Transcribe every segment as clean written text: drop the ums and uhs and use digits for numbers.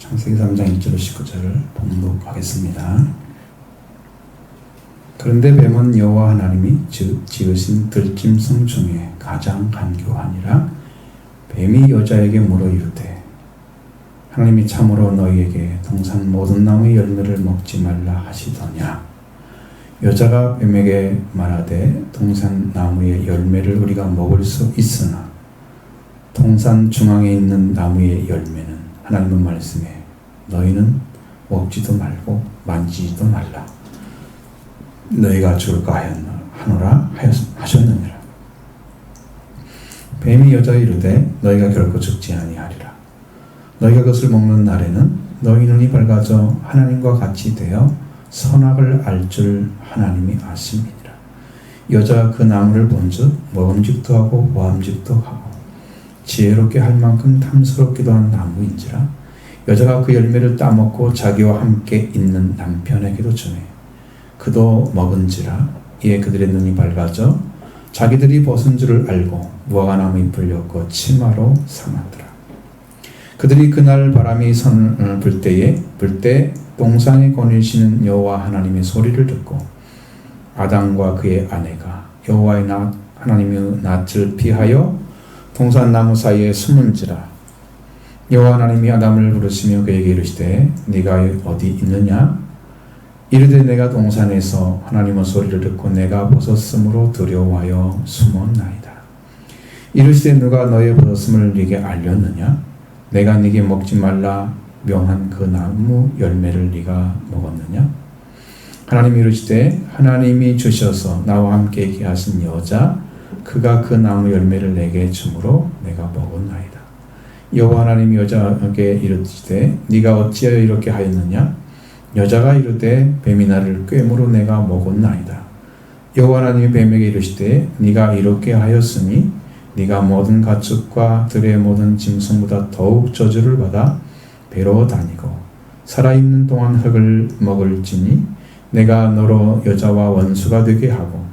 창세기 3장 1절 19절을 봉독하겠습니다. 그런데 뱀은 여호와 하나님이 지으신 들짐승 중에 가장 간교하니라. 뱀이 여자에게 물어 이르되 하나님이 참으로 너희에게 동산 모든 나무의 열매를 먹지 말라 하시더냐. 여자가 뱀에게 말하되 동산 나무의 열매를 우리가 먹을 수 있으나 동산 중앙에 있는 나무의 열매는 하나님의 말씀에 너희는 먹지도 말고 만지지도 말라. 너희가 죽을까 하노라 하셨느니라. 뱀이 여자에 이르되 너희가 결코 죽지 아니하리라. 너희가 그것을 먹는 날에는 너희 눈이 밝아져 하나님과 같이 되어 선악을 알 줄 하나님이 아심이니라. 여자가 그 나무를 본즉 먹음직도 하고 보암직도 하고 지혜롭게 할 만큼 탐스럽기도 한 나무인지라. 여자가 그 열매를 따먹고 자기와 함께 있는 남편에게도 주매 그도 먹은지라. 이에 그들의 눈이 밝아져 자기들이 벗은 줄을 알고 무화과나무 잎을 엮어 치마로 삼았더라. 그들이 그날 바람이 불 때 동산에 거니시는 여호와 하나님의 소리를 듣고 아담과 그의 아내가 여호와의 하나님의 낯을 피하여 동산 나무 사이에 숨은지라. 여호와 하나님이 아담을 부르시며 그에게 이르시되 네가 어디 있느냐. 이르되 내가 동산에서 하나님의 소리를 듣고 내가 벗었으므로 두려워하여 숨었나이다. 이르시되 누가 너의 벗었음을 네게 알렸느냐. 내가 네게 먹지 말라 명한 그 나무 열매를 네가 먹었느냐. 하나님이 이르시되 하나님이 주셔서 나와 함께 있게 하신 여자 그가 그 나무 열매를 내게 주므로 내가 먹었나이다. 여호와 하나님이 여자에게 이르시되 네가 어찌하여 이렇게 하였느냐. 여자가 이르되 뱀이 나를 꾀므로 내가 먹었나이다. 여호와 하나님이 뱀에게 이르시되 네가 이렇게 하였으니 네가 모든 가축과 들의 모든 짐승보다 더욱 저주를 받아 배로 다니고 살아있는 동안 흙을 먹을지니 내가 너로 여자와 원수가 되게 하고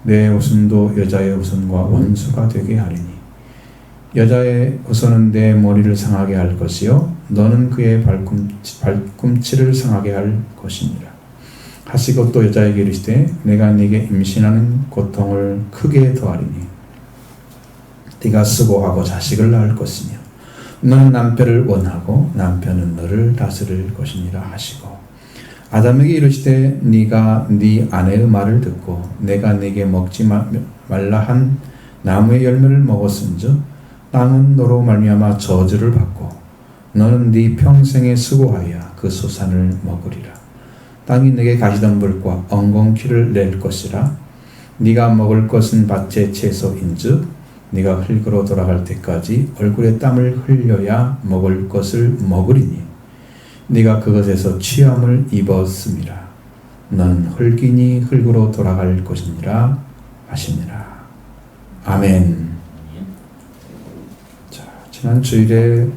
내 후손도 여자의 후손과 원수가 되게 하리니 여자의 후손은 내 머리를 상하게 할 것이요 너는 그의 발꿈치를 상하게 할 것이니라. 하시고 또 여자에게 이르시되 내가 네게 임신하는 고통을 크게 더하리니 네가 수고하고 자식을 낳을 것이며 너는 남편을 원하고 남편은 너를 다스릴 것이니라 하시고 아담에게 이르시되 네가 네 아내의 말을 듣고 내가 네게 먹지 말라 한 나무의 열매를 먹었은즉 땅은 너로 말미암아 저주를 받고 너는 네 평생에 수고하여 그 소산을 먹으리라. 땅이 내게 가시덤불과 엉겅퀴를 낼 것이라. 네가 먹을 것은 밭의 채소인즉 네가 흙으로 돌아갈 때까지 얼굴에 땀을 흘려야 먹을 것을 먹으리니 네가 그것에서 취함을 입었음이라. 너는 흙이니 흙으로 돌아갈 것이니라 하시니라. 아멘. 자, 지난 주일에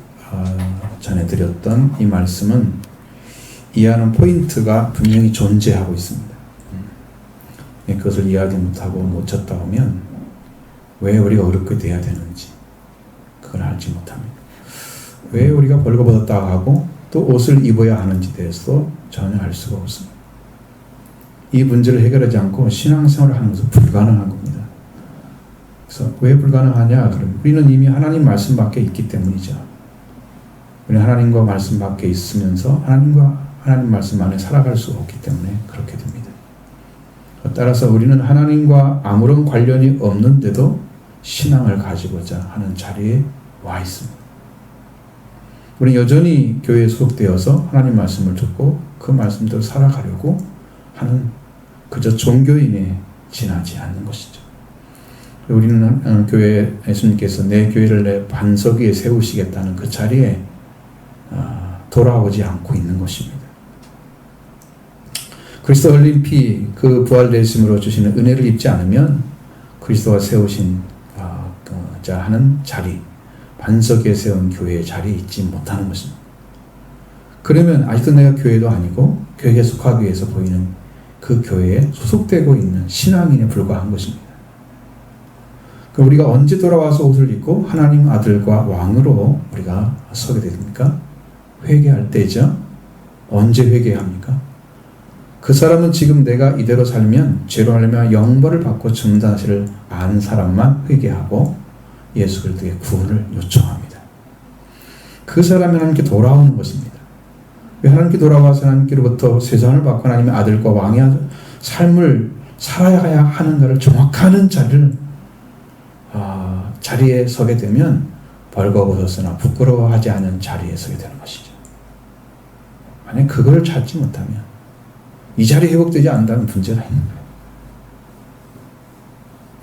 전해드렸던 이 말씀은 이해하는 포인트가 분명히 존재하고 있습니다. 그것을 이해하지 못하고 놓쳤다 하면 왜 우리가 어렵게 돼야 되는지 그걸 알지 못합니다. 왜 우리가 벌거벗었다 하고 또 옷을 입어야 하는지 대해서도 전혀 알 수가 없습니다. 이 문제를 해결하지 않고 신앙생활을 하는 것은 불가능한 겁니다. 그래서 왜 불가능하냐? 그러면 우리는 이미 하나님 말씀 밖에 있기 때문이죠. 우리는 하나님과 말씀 밖에 있으면서 하나님 말씀 안에 살아갈 수 없기 때문에 그렇게 됩니다. 따라서 우리는 하나님과 아무런 관련이 없는데도 신앙을 가지고자 하는 자리에 와 있습니다. 우리는 여전히 교회에 소속되어서 하나님 말씀을 듣고 그 말씀대로 살아가려고 하는 그저 종교인에 지나지 않는 것이죠. 우리는 교회 예수님께서 내 교회를 내 반석 위에 세우시겠다는 그 자리에 돌아오지 않고 있는 것입니다. 그리스도 흘린 피, 그 부활되심으로 주시는 은혜를 입지 않으면 그리스도가 세우신 자 하는 자리, 반석 위에 세운 교회의 자리에 있지 못하는 것입니다. 그러면 아직도 내가 교회도 아니고 교회에 속하기 위해서 보이는 그 교회에 소속되고 있는 신앙인에 불과한 것입니다. 우리가 언제 돌아와서 옷을 입고 하나님 아들과 왕으로 우리가 서게 됩니까? 회개할 때죠. 언제 회개합니까? 그 사람은 지금 내가 이대로 살면 죄로 하려면 영벌을 받고 죽는다는 사실을 아는 사람만 회개하고 예수 그리스도의 구원을 요청합니다. 그 사람이 하나님께 돌아오는 것입니다. 왜 하나님께 돌아와서 하나님께로부터 세상을 받고 하나님의 아들과 왕의 삶을 살아야 하는가를 정확하는 자리에 서게 되면 벌거벗었으나 부끄러워하지 않은 자리에 서게 되는 것이죠. 만약 그걸 찾지 못하면 이 자리 회복되지 않는다면 문제가 있는 거예요.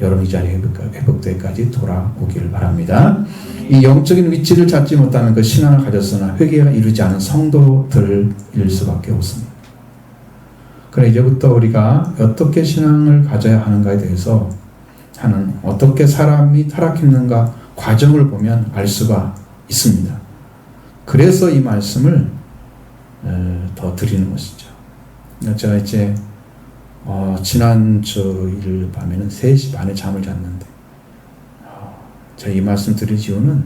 여러분 이 자리 회복되기까지 돌아오기를 바랍니다. 이 영적인 위치를 찾지 못하는 그 신앙을 가졌으나 회개가 이루지 않은 성도들일 수밖에 없습니다. 그래 이제부터 우리가 어떻게 신앙을 가져야 하는가에 대해서 어떻게 사람이 타락했는가 과정을 보면 알 수가 있습니다. 그래서 이 말씀을 더 드리는 것이죠. 제가 이제 지난 주일 밤에는 3시 반에 잠을 잤는데 제가 이 말씀 드릴 이유는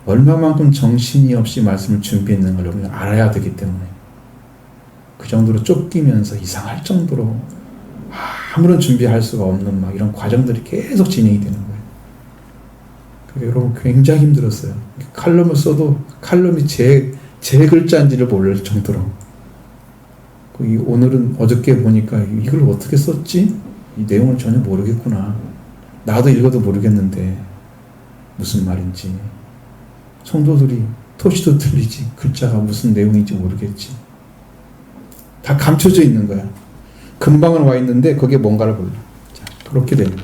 얼마만큼 정신이 없이 말씀을 준비했는 걸 우리가 알아야 되기 때문에 그 정도로 쫓기면서 이상할 정도로 아무런 준비할 수가 없는 이런 과정들이 계속 진행이 되는 거예요. 그래서 여러분 굉장히 힘들었어요. 칼럼을 써도 칼럼이 제 글자인지를 모를 정도로. 오늘은 어저께 보니까 이걸 어떻게 썼지? 이 내용을 전혀 모르겠구나. 나도 읽어도 모르겠는데 무슨 말인지. 성도들이 토시도 틀리지. 글자가 무슨 내용인지 모르겠지. 다 감춰져 있는 거야. 금방은 와 있는데 거기에 뭔가를 몰라. 자, 그렇게 됩니다.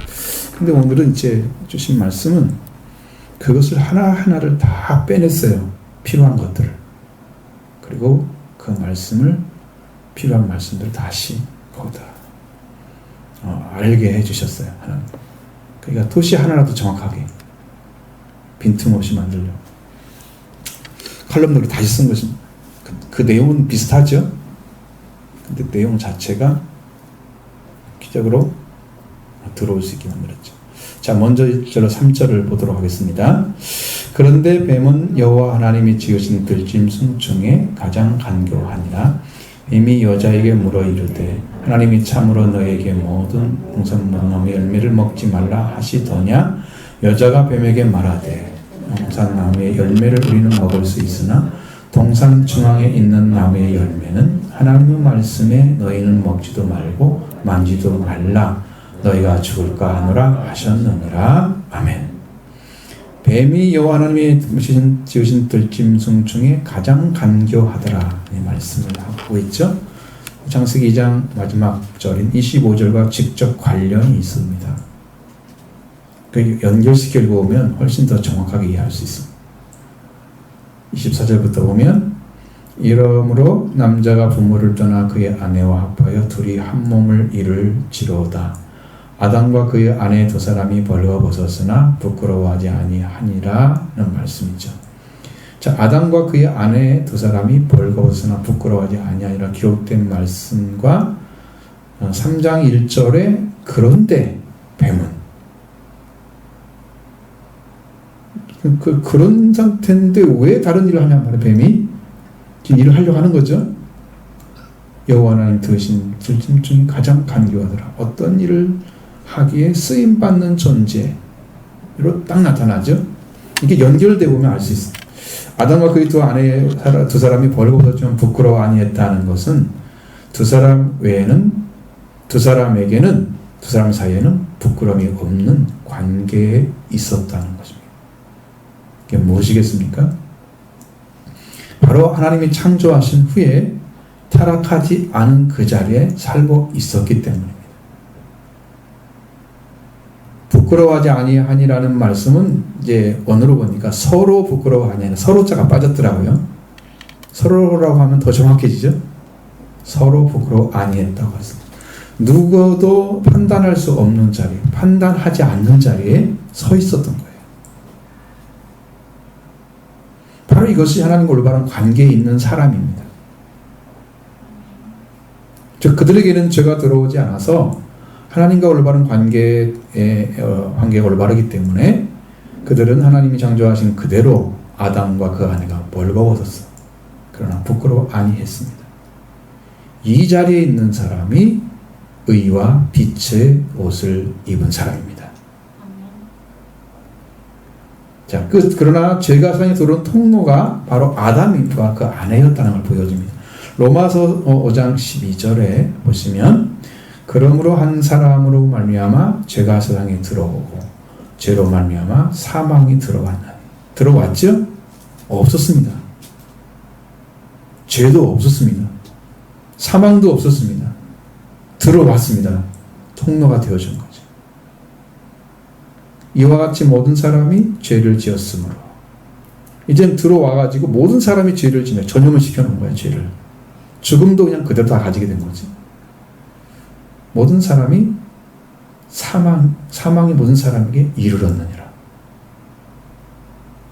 근데 오늘은 이제 주신 말씀은 그것을 하나하나를 다 빼냈어요. 필요한 것들을. 그리고 그 말씀을 필요한 말씀들을 다시 거기다 알게 해주셨어요. 하나님. 그러니까 토시 하나라도 정확하게 빈틈없이 만들려고. 칼럼들을 다시 쓴 것입니다. 그 내용은 비슷하죠? 근데 내용 자체가 기적으로 들어올 수 있게 만들었죠. 자, 먼저 1절로 3절을 보도록 하겠습니다. 그런데 뱀은 여호와 하나님이 지으신 들짐승 중에 가장 간교하니라. 뱀이 여자에게 물어 이르되 하나님이 참으로 너에게 모든 동산나무의 열매를 먹지 말라 하시더냐. 여자가 뱀에게 말하되 동산나무의 열매를 우리는 먹을 수 있으나 동산 중앙에 있는 나무의 열매는 하나님의 말씀에 너희는 먹지도 말고 만지도 말라. 너희가 죽을까 하노라 하셨느니라. 아멘. 뱀이 여호와 하나님이 지으신 들짐승 중에 가장 간교하더라. 이 말씀을 하고 있죠. 창세기 2장 마지막 절인 25절과 직접 관련이 있습니다. 그 연결시켜 보면 훨씬 더 정확하게 이해할 수 있습니다. 24절부터 보면 이러므로 남자가 부모를 떠나 그의 아내와 합하여 둘이 한 몸을 이룰지로다. 아담과 그의 아내 두 사람이 벌거벗었으나 부끄러워하지 아니하니라는 말씀이죠. 자, 아담과 그의 아내 두 사람이 벌거벗었으나 부끄러워하지 아니하니라 기록된 말씀과 3장 1절에 그런데 뱀은 그런 상태인데 왜 다른 일을 하냐 말이에요. 뱀이 일을 하려고 하는 거죠. 여호와 하나님 드신 들짐승 중에 가장 간교하더라. 어떤 일을 하기에 쓰임받는 존재로 딱 나타나죠. 이게 연결되어 보면 알 수 있어요. 아담과 그의 두 아내 두 사람이 벌거벗었지만 부끄러워 아니했다는 것은 두 사람 외에는 두 사람에게는 두 사람 사이에는 부끄러움이 없는 관계에 있었다는 것입니다. 이게 무엇이겠습니까? 바로 하나님이 창조하신 후에 타락하지 않은 그 자리에 살고 있었기 때문입니다. 부끄러워하지 아니하니라는 말씀은 이제 언어로 보니까 서로 부끄러워하니 서로자가 빠졌더라고요. 서로라고 하면 더 정확해지죠. 서로 부끄러워 아니했다고 했습니다. 누구도 판단할 수 없는 자리, 판단하지 않는 자리에 서 있었던 거예요. 바로 이것이 하나님과 올바른 관계에 있는 사람입니다. 즉 그들에게는 죄가 들어오지 않아서 하나님과 올바른 관계가 올바르기 때문에 그들은 하나님이 창조하신 그대로 아담과 그 아내가 벌거벗었어. 그러나 부끄러워 아니했습니다. 이 자리에 있는 사람이 의와 빛의 옷을 입은 사람입니다. 자, 그러나 죄가 세상에 들어온 통로가 바로 아담과 그 아내였다는 걸 보여줍니다. 로마서 5장 12절에 보시면 그러므로 한 사람으로 말미암아 죄가 세상에 들어오고 죄로 말미암아 사망이 들어왔나니. 들어왔죠? 없었습니다. 죄도 없었습니다. 사망도 없었습니다. 들어왔습니다. 통로가 되어준 거죠. 이와 같이 모든 사람이 죄를 지었으므로 이젠 들어와가지고 모든 사람이 죄를 지며 전염을 시켜놓은 거예요. 죄를. 죽음도 그냥 그대로 다 가지게 된 거지. 모든 사람이 사망이 모든 사람에게 이르렀느니라.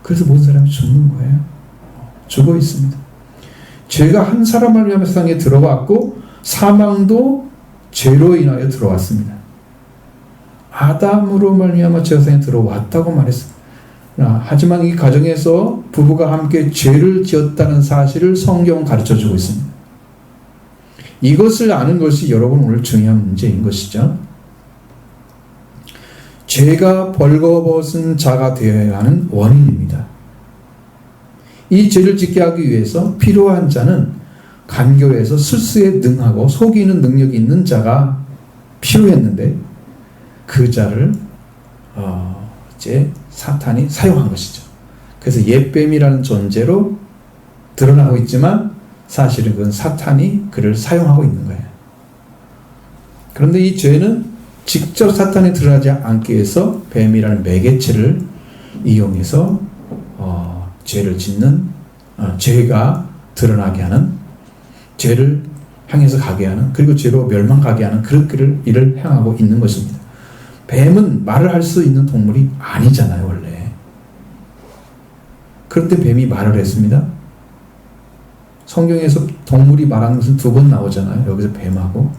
그래서 모든 사람이 죽는 거예요. 죽어 있습니다. 죄가 한 사람을 위하여 세상에 들어왔고 사망도 죄로 인하여 들어왔습니다. 아담으로 말미암아 죄가 세상에 들어왔다고 말했습니다. 하지만 이 가정에서 부부가 함께 죄를 지었다는 사실을 성경은 가르쳐주고 있습니다. 이것을 아는 것이 여러분 오늘 중요한 문제인 것이죠. 죄가 벌거벗은 자가 되어야 하는 원인입니다. 이 죄를 짓게 하기 위해서 필요한 자는 간교에서 술수에 능하고 속이는 능력이 있는 자가 필요했는데 그 자를 이제 사탄이 사용한 것이죠. 그래서 옛뱀이라는 존재로 드러나고 있지만 사실은 그건 사탄이 그를 사용하고 있는 거예요. 그런데 이 죄는 직접 사탄이 드러나지 않게 해서 뱀이라는 매개체를 이용해서 죄를 짓는 죄가 드러나게 하는 죄를 향해서 가게 하는 그리고 죄로 멸망가게 하는 그런 일을 행하고 있는 것입니다. 뱀은 말을 할 수 있는 동물이 아니잖아요, 원래. 그런데 뱀이 말을 했습니다. 성경에서 동물이 말하는 것은 2번 나오잖아요. 여기서 뱀하고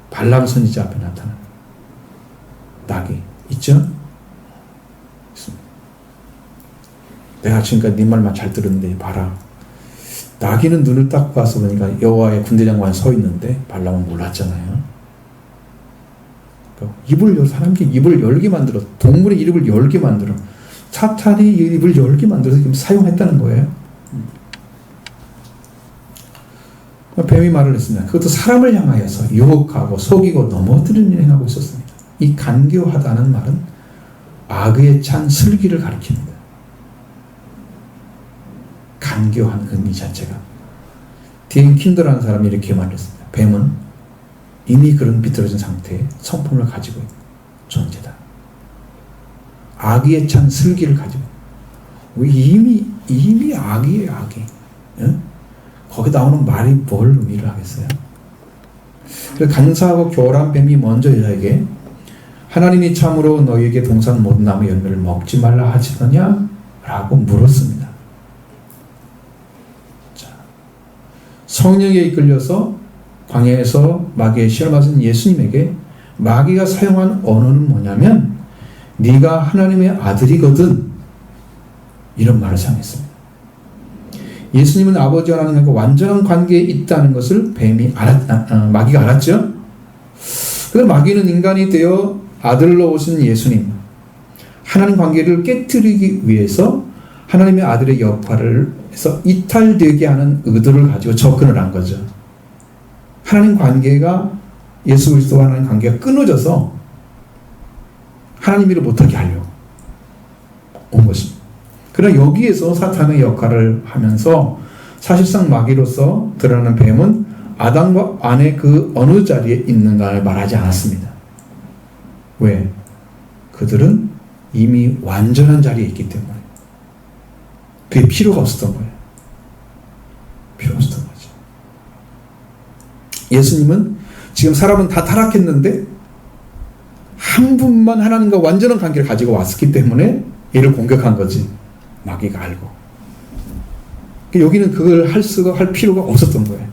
발람 선지자 앞에 나타나는 낙이 있죠? 내가 지금까지 네 말만 잘 들었는데 봐라. 나귀는 눈을 딱 봐서 보니까 여호와의 군대장관이 서 있는데 발람은 몰랐잖아요. 사람이 입을 열게 만들어, 동물의 입을 열게 만들어, 사탄이 입을 열게 만들어서 지금 사용했다는 거예요. 뱀이 말을 했습니다. 그것도 사람을 향하여서 유혹하고 속이고 넘어뜨리는 일을 행하고 있었습니다. 이 간교하다는 말은 악에 찬 슬기를 가리킵니다. 간교한 의미 자체가. 디앤 킨더라는 사람이 이렇게 말했습니다. 뱀은 이미 그런 비틀어진 상태의 성품을 가지고 있는 존재다. 악에 찬 슬기를 가지고 이미 악이에요, 악이. 예? 거기 나오는 말이 뭘 의미를 하겠어요? 그래서 간사하고 교활한 뱀이 먼저 여자에게 하나님이 참으로 너희에게 동산 모든 나무 열매를 먹지 말라 하시더냐? 라고 물었습니다. 자, 성령에 이끌려서 광야에서 마귀의 시험을 맞은 예수님에게 마귀가 사용한 언어는 뭐냐면 네가 하나님의 아들이거든, 이런 말을 사용했습니다. 예수님은 아버지와 하나님과 완전한 관계에 있다는 것을 마귀가 알았죠. 그래서 마귀는 인간이 되어 아들로 오신 예수님, 하나님 관계를 깨뜨리기 위해서 하나님의 아들의 역할을 해서 이탈되게 하는 의도를 가지고 접근을 한 거죠. 하나님 관계가, 예수 그리스도와 하나님 관계가 끊어져서 하나님 일을 못하게 하려고 온 것입니다. 그러나 여기에서 사탄의 역할을 하면서 사실상 마귀로서 드러나는 뱀은 아담과 아내 그 어느 자리에 있는가를 말하지 않았습니다. 왜? 그들은 이미 완전한 자리에 있기 때문에. 그게 필요가 없었던 거예요. 필요가 없었던 거죠. 예수님은 지금 사람은 다 타락했는데 한 분만 하나님과 완전한 관계를 가지고 왔기 때문에 이를 공격한 거지. 마귀가 알고. 여기는 그걸 할 필요가 없었던 거예요.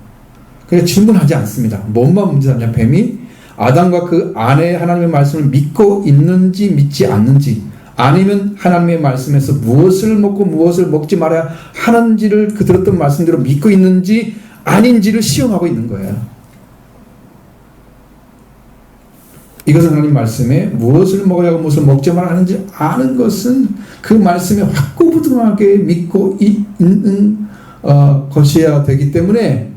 그냥 질문하지 않습니다. 뭔만 문제냐면 뱀이 아담과 그 아내의 하나님의 말씀을 믿고 있는지 믿지 않는지 아니면 하나님의 말씀에서 무엇을 먹고 무엇을 먹지 말아야 하는지를 그 들었던 말씀대로 믿고 있는지 아닌지를 시험하고 있는 거예요. 이것은 하나님 말씀에 무엇을 먹어야 하고 무엇을 먹지 말아야 하는지 아는 것은 그 말씀에 확고부동하게 믿고 있는 것이어야 되기 때문에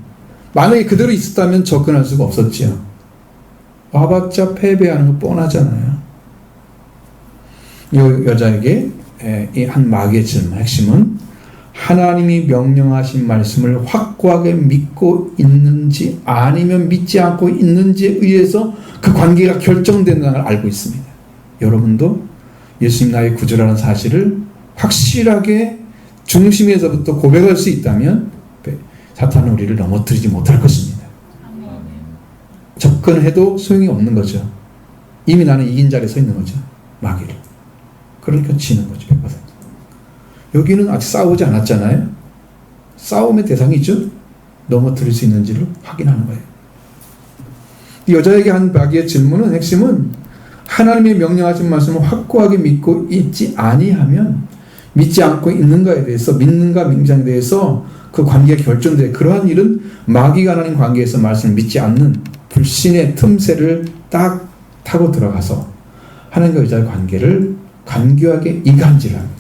만약에 그대로 있었다면 접근할 수가 없었지요. 와봤자 패배하는 거 뻔하잖아요. 이 여자에게 이 한 마귀의 질문, 핵심은 하나님이 명령하신 말씀을 확고하게 믿고 있는지 아니면 믿지 않고 있는지에 의해서 그 관계가 결정된다는 걸 알고 있습니다. 여러분도 예수님 나의 구주라는 사실을 확실하게 중심에서부터 고백할 수 있다면 사탄은 우리를 넘어뜨리지 못할 것입니다. 접근해도 소용이 없는 거죠. 이미 나는 이긴 자리에 서 있는 거죠. 마귀를. 그러니까 지는 거죠. 100%. 여기는 아직 싸우지 않았잖아요. 싸움의 대상이죠. 넘어뜨릴 수 있는지를 확인하는 거예요. 이 여자에게 한 마귀의 질문은 핵심은 하나님의 명령하신 말씀을 확고하게 믿고 있지 아니하면 믿지 않고 있는가에 대해서 믿는가 믿지에 대해서 그 관계가 결정돼. 그러한 일은 마귀가 하나님 관계에서 말씀을 믿지 않는 불신의 틈새를 딱 타고 들어가서 하나님과 여자의 관계를 간교하게 이간질합니다.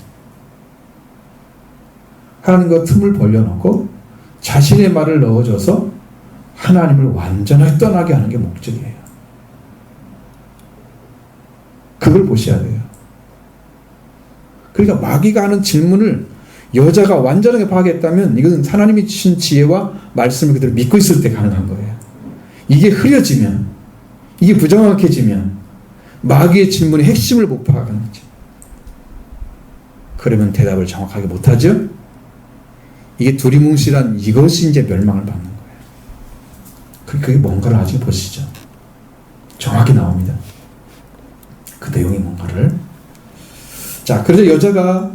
하나님과 틈을 벌려놓고 자신의 말을 넣어줘서 하나님을 완전하게 떠나게 하는 게 목적이에요. 그걸 보셔야 돼요. 그러니까 마귀가 하는 질문을 여자가 완전하게 파악했다면 이것은 하나님이 주신 지혜와 말씀을 그대로 믿고 있을 때 가능한 거예요. 이게 흐려지면, 이게 부정확해지면 마귀의 질문의 핵심을 못 파악하는 거죠. 그러면 대답을 정확하게 못하죠. 이게 두리뭉실한 이것이 이제 멸망을 받는 거예요. 그게 뭔가를 나중에 보시죠. 정확히 나옵니다. 그 내용이 뭔가를. 자, 그래서 여자가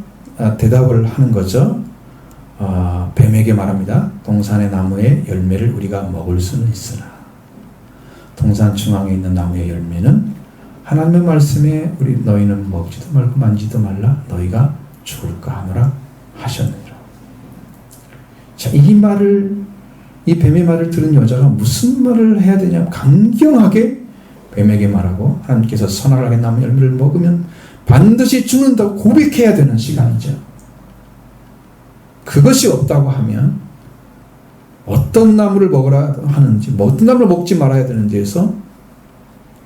대답을 하는 거죠. 뱀에게 말합니다. 동산의 나무의 열매를 우리가 먹을 수는 있으나 동산 중앙에 있는 나무의 열매는 하나님의 말씀에 너희는 먹지도 말고 만지도 말라 너희가 죽을까 하노라 하셨느니라. 자, 이 뱀의 말을 들은 여자가 무슨 말을 해야 되냐면 강경하게 뱀에게 말하고 하나님께서 선악을 나무 열매를 먹으면 반드시 죽는다고 고백해야 되는 시간이죠. 그것이 없다고 하면 어떤 나무를 먹으라 하는지, 어떤 나무를 먹지 말아야 되는지에서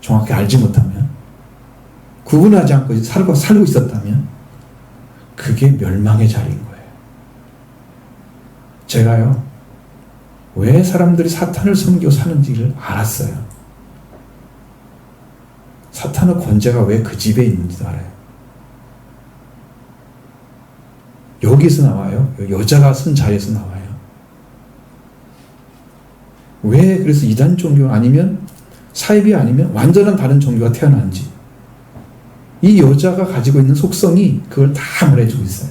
정확히 알지 못하면, 구분하지 않고 살고 있었다면 그게 멸망의 자리인 거예요. 제가요, 왜 사람들이 사탄을 섬기고 사는지를 알았어요. 사탄의 권세가 왜 그 집에 있는지도 알아요. 여기서 나와요. 여자가 쓴 자리에서 나와요. 왜 그래서 이단 종교 아니면 사이비 아니면 완전한 다른 종교가 태어난지 이 여자가 가지고 있는 속성이 그걸 다 말해주고 있어요.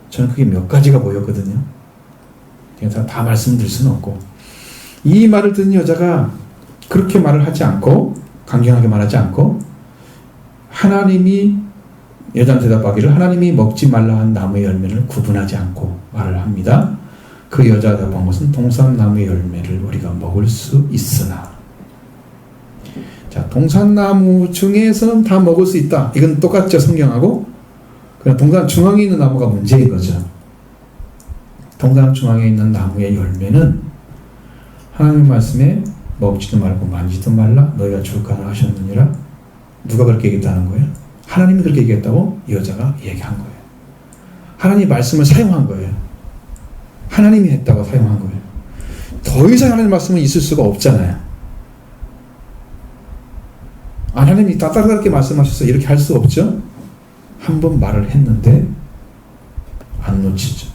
저는 그게 몇 가지가 보였거든요. 다 말씀드릴 수는 없고, 이 말을 듣는 여자가 그렇게 말을 하지 않고 강경하게 말하지 않고 하나님이 여자한테 대답하기를 하나님이 먹지 말라 한 나무의 열매를 구분하지 않고 말을 합니다. 그 여자가 대답한 것은 동산나무의 열매를 우리가 먹을 수 있으나, 자, 동산나무 중에서는 다 먹을 수 있다. 이건 똑같죠, 성경하고. 그냥 동산 중앙에 있는 나무가 문제인 거죠. 동산 중앙에 있는 나무의 열매는 하나님 말씀에 먹지도 말고 만지도 말라 너희가 죽을까 하셨느니라. 누가 그렇게 얘기했다는 거예요? 하나님이 그렇게 얘기했다고 이 여자가 얘기한 거예요. 하나님의 말씀을 사용한 거예요. 하나님이 했다고 사용한 거예요. 더 이상 하나님의 말씀은 있을 수가 없잖아요. 하나님이 따뜻하게 말씀하셔서 이렇게 할 수 없죠. 한 번 말을 했는데 안 놓치죠.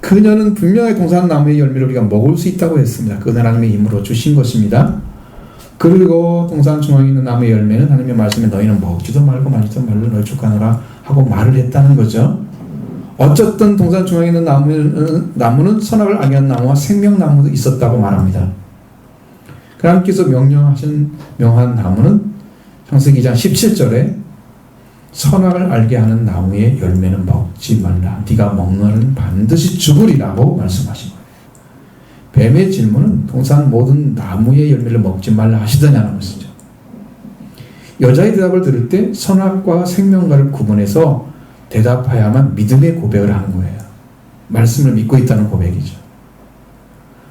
그녀는 분명히 동산나무의 열매를 우리가 먹을 수 있다고 했습니다. 그건 하나님의 힘으로 주신 것입니다. 그리고 동산 중앙에 있는 나무의 열매는 하나님의 말씀에 너희는 먹지도 말고 만지도 말라 너희 죽가노라 하고 말을 했다는 거죠. 어쨌든 동산 중앙에 있는 나무는 선악을 알게 나무와 생명나무도 있었다고 말합니다. 하나님께서 명한 나무는 창세기 2장 17절에 선악을 알게 하는 나무의 열매는 먹지 말라. 네가 먹는 반드시 죽으리라고 말씀하신 거예요. 뱀의 질문은 통상 모든 나무의 열매를 먹지 말라 하시더냐는 것이죠. 여자의 대답을 들을 때 선악과 생명과를 구분해서 대답해야만 믿음의 고백을 하는 거예요. 말씀을 믿고 있다는 고백이죠.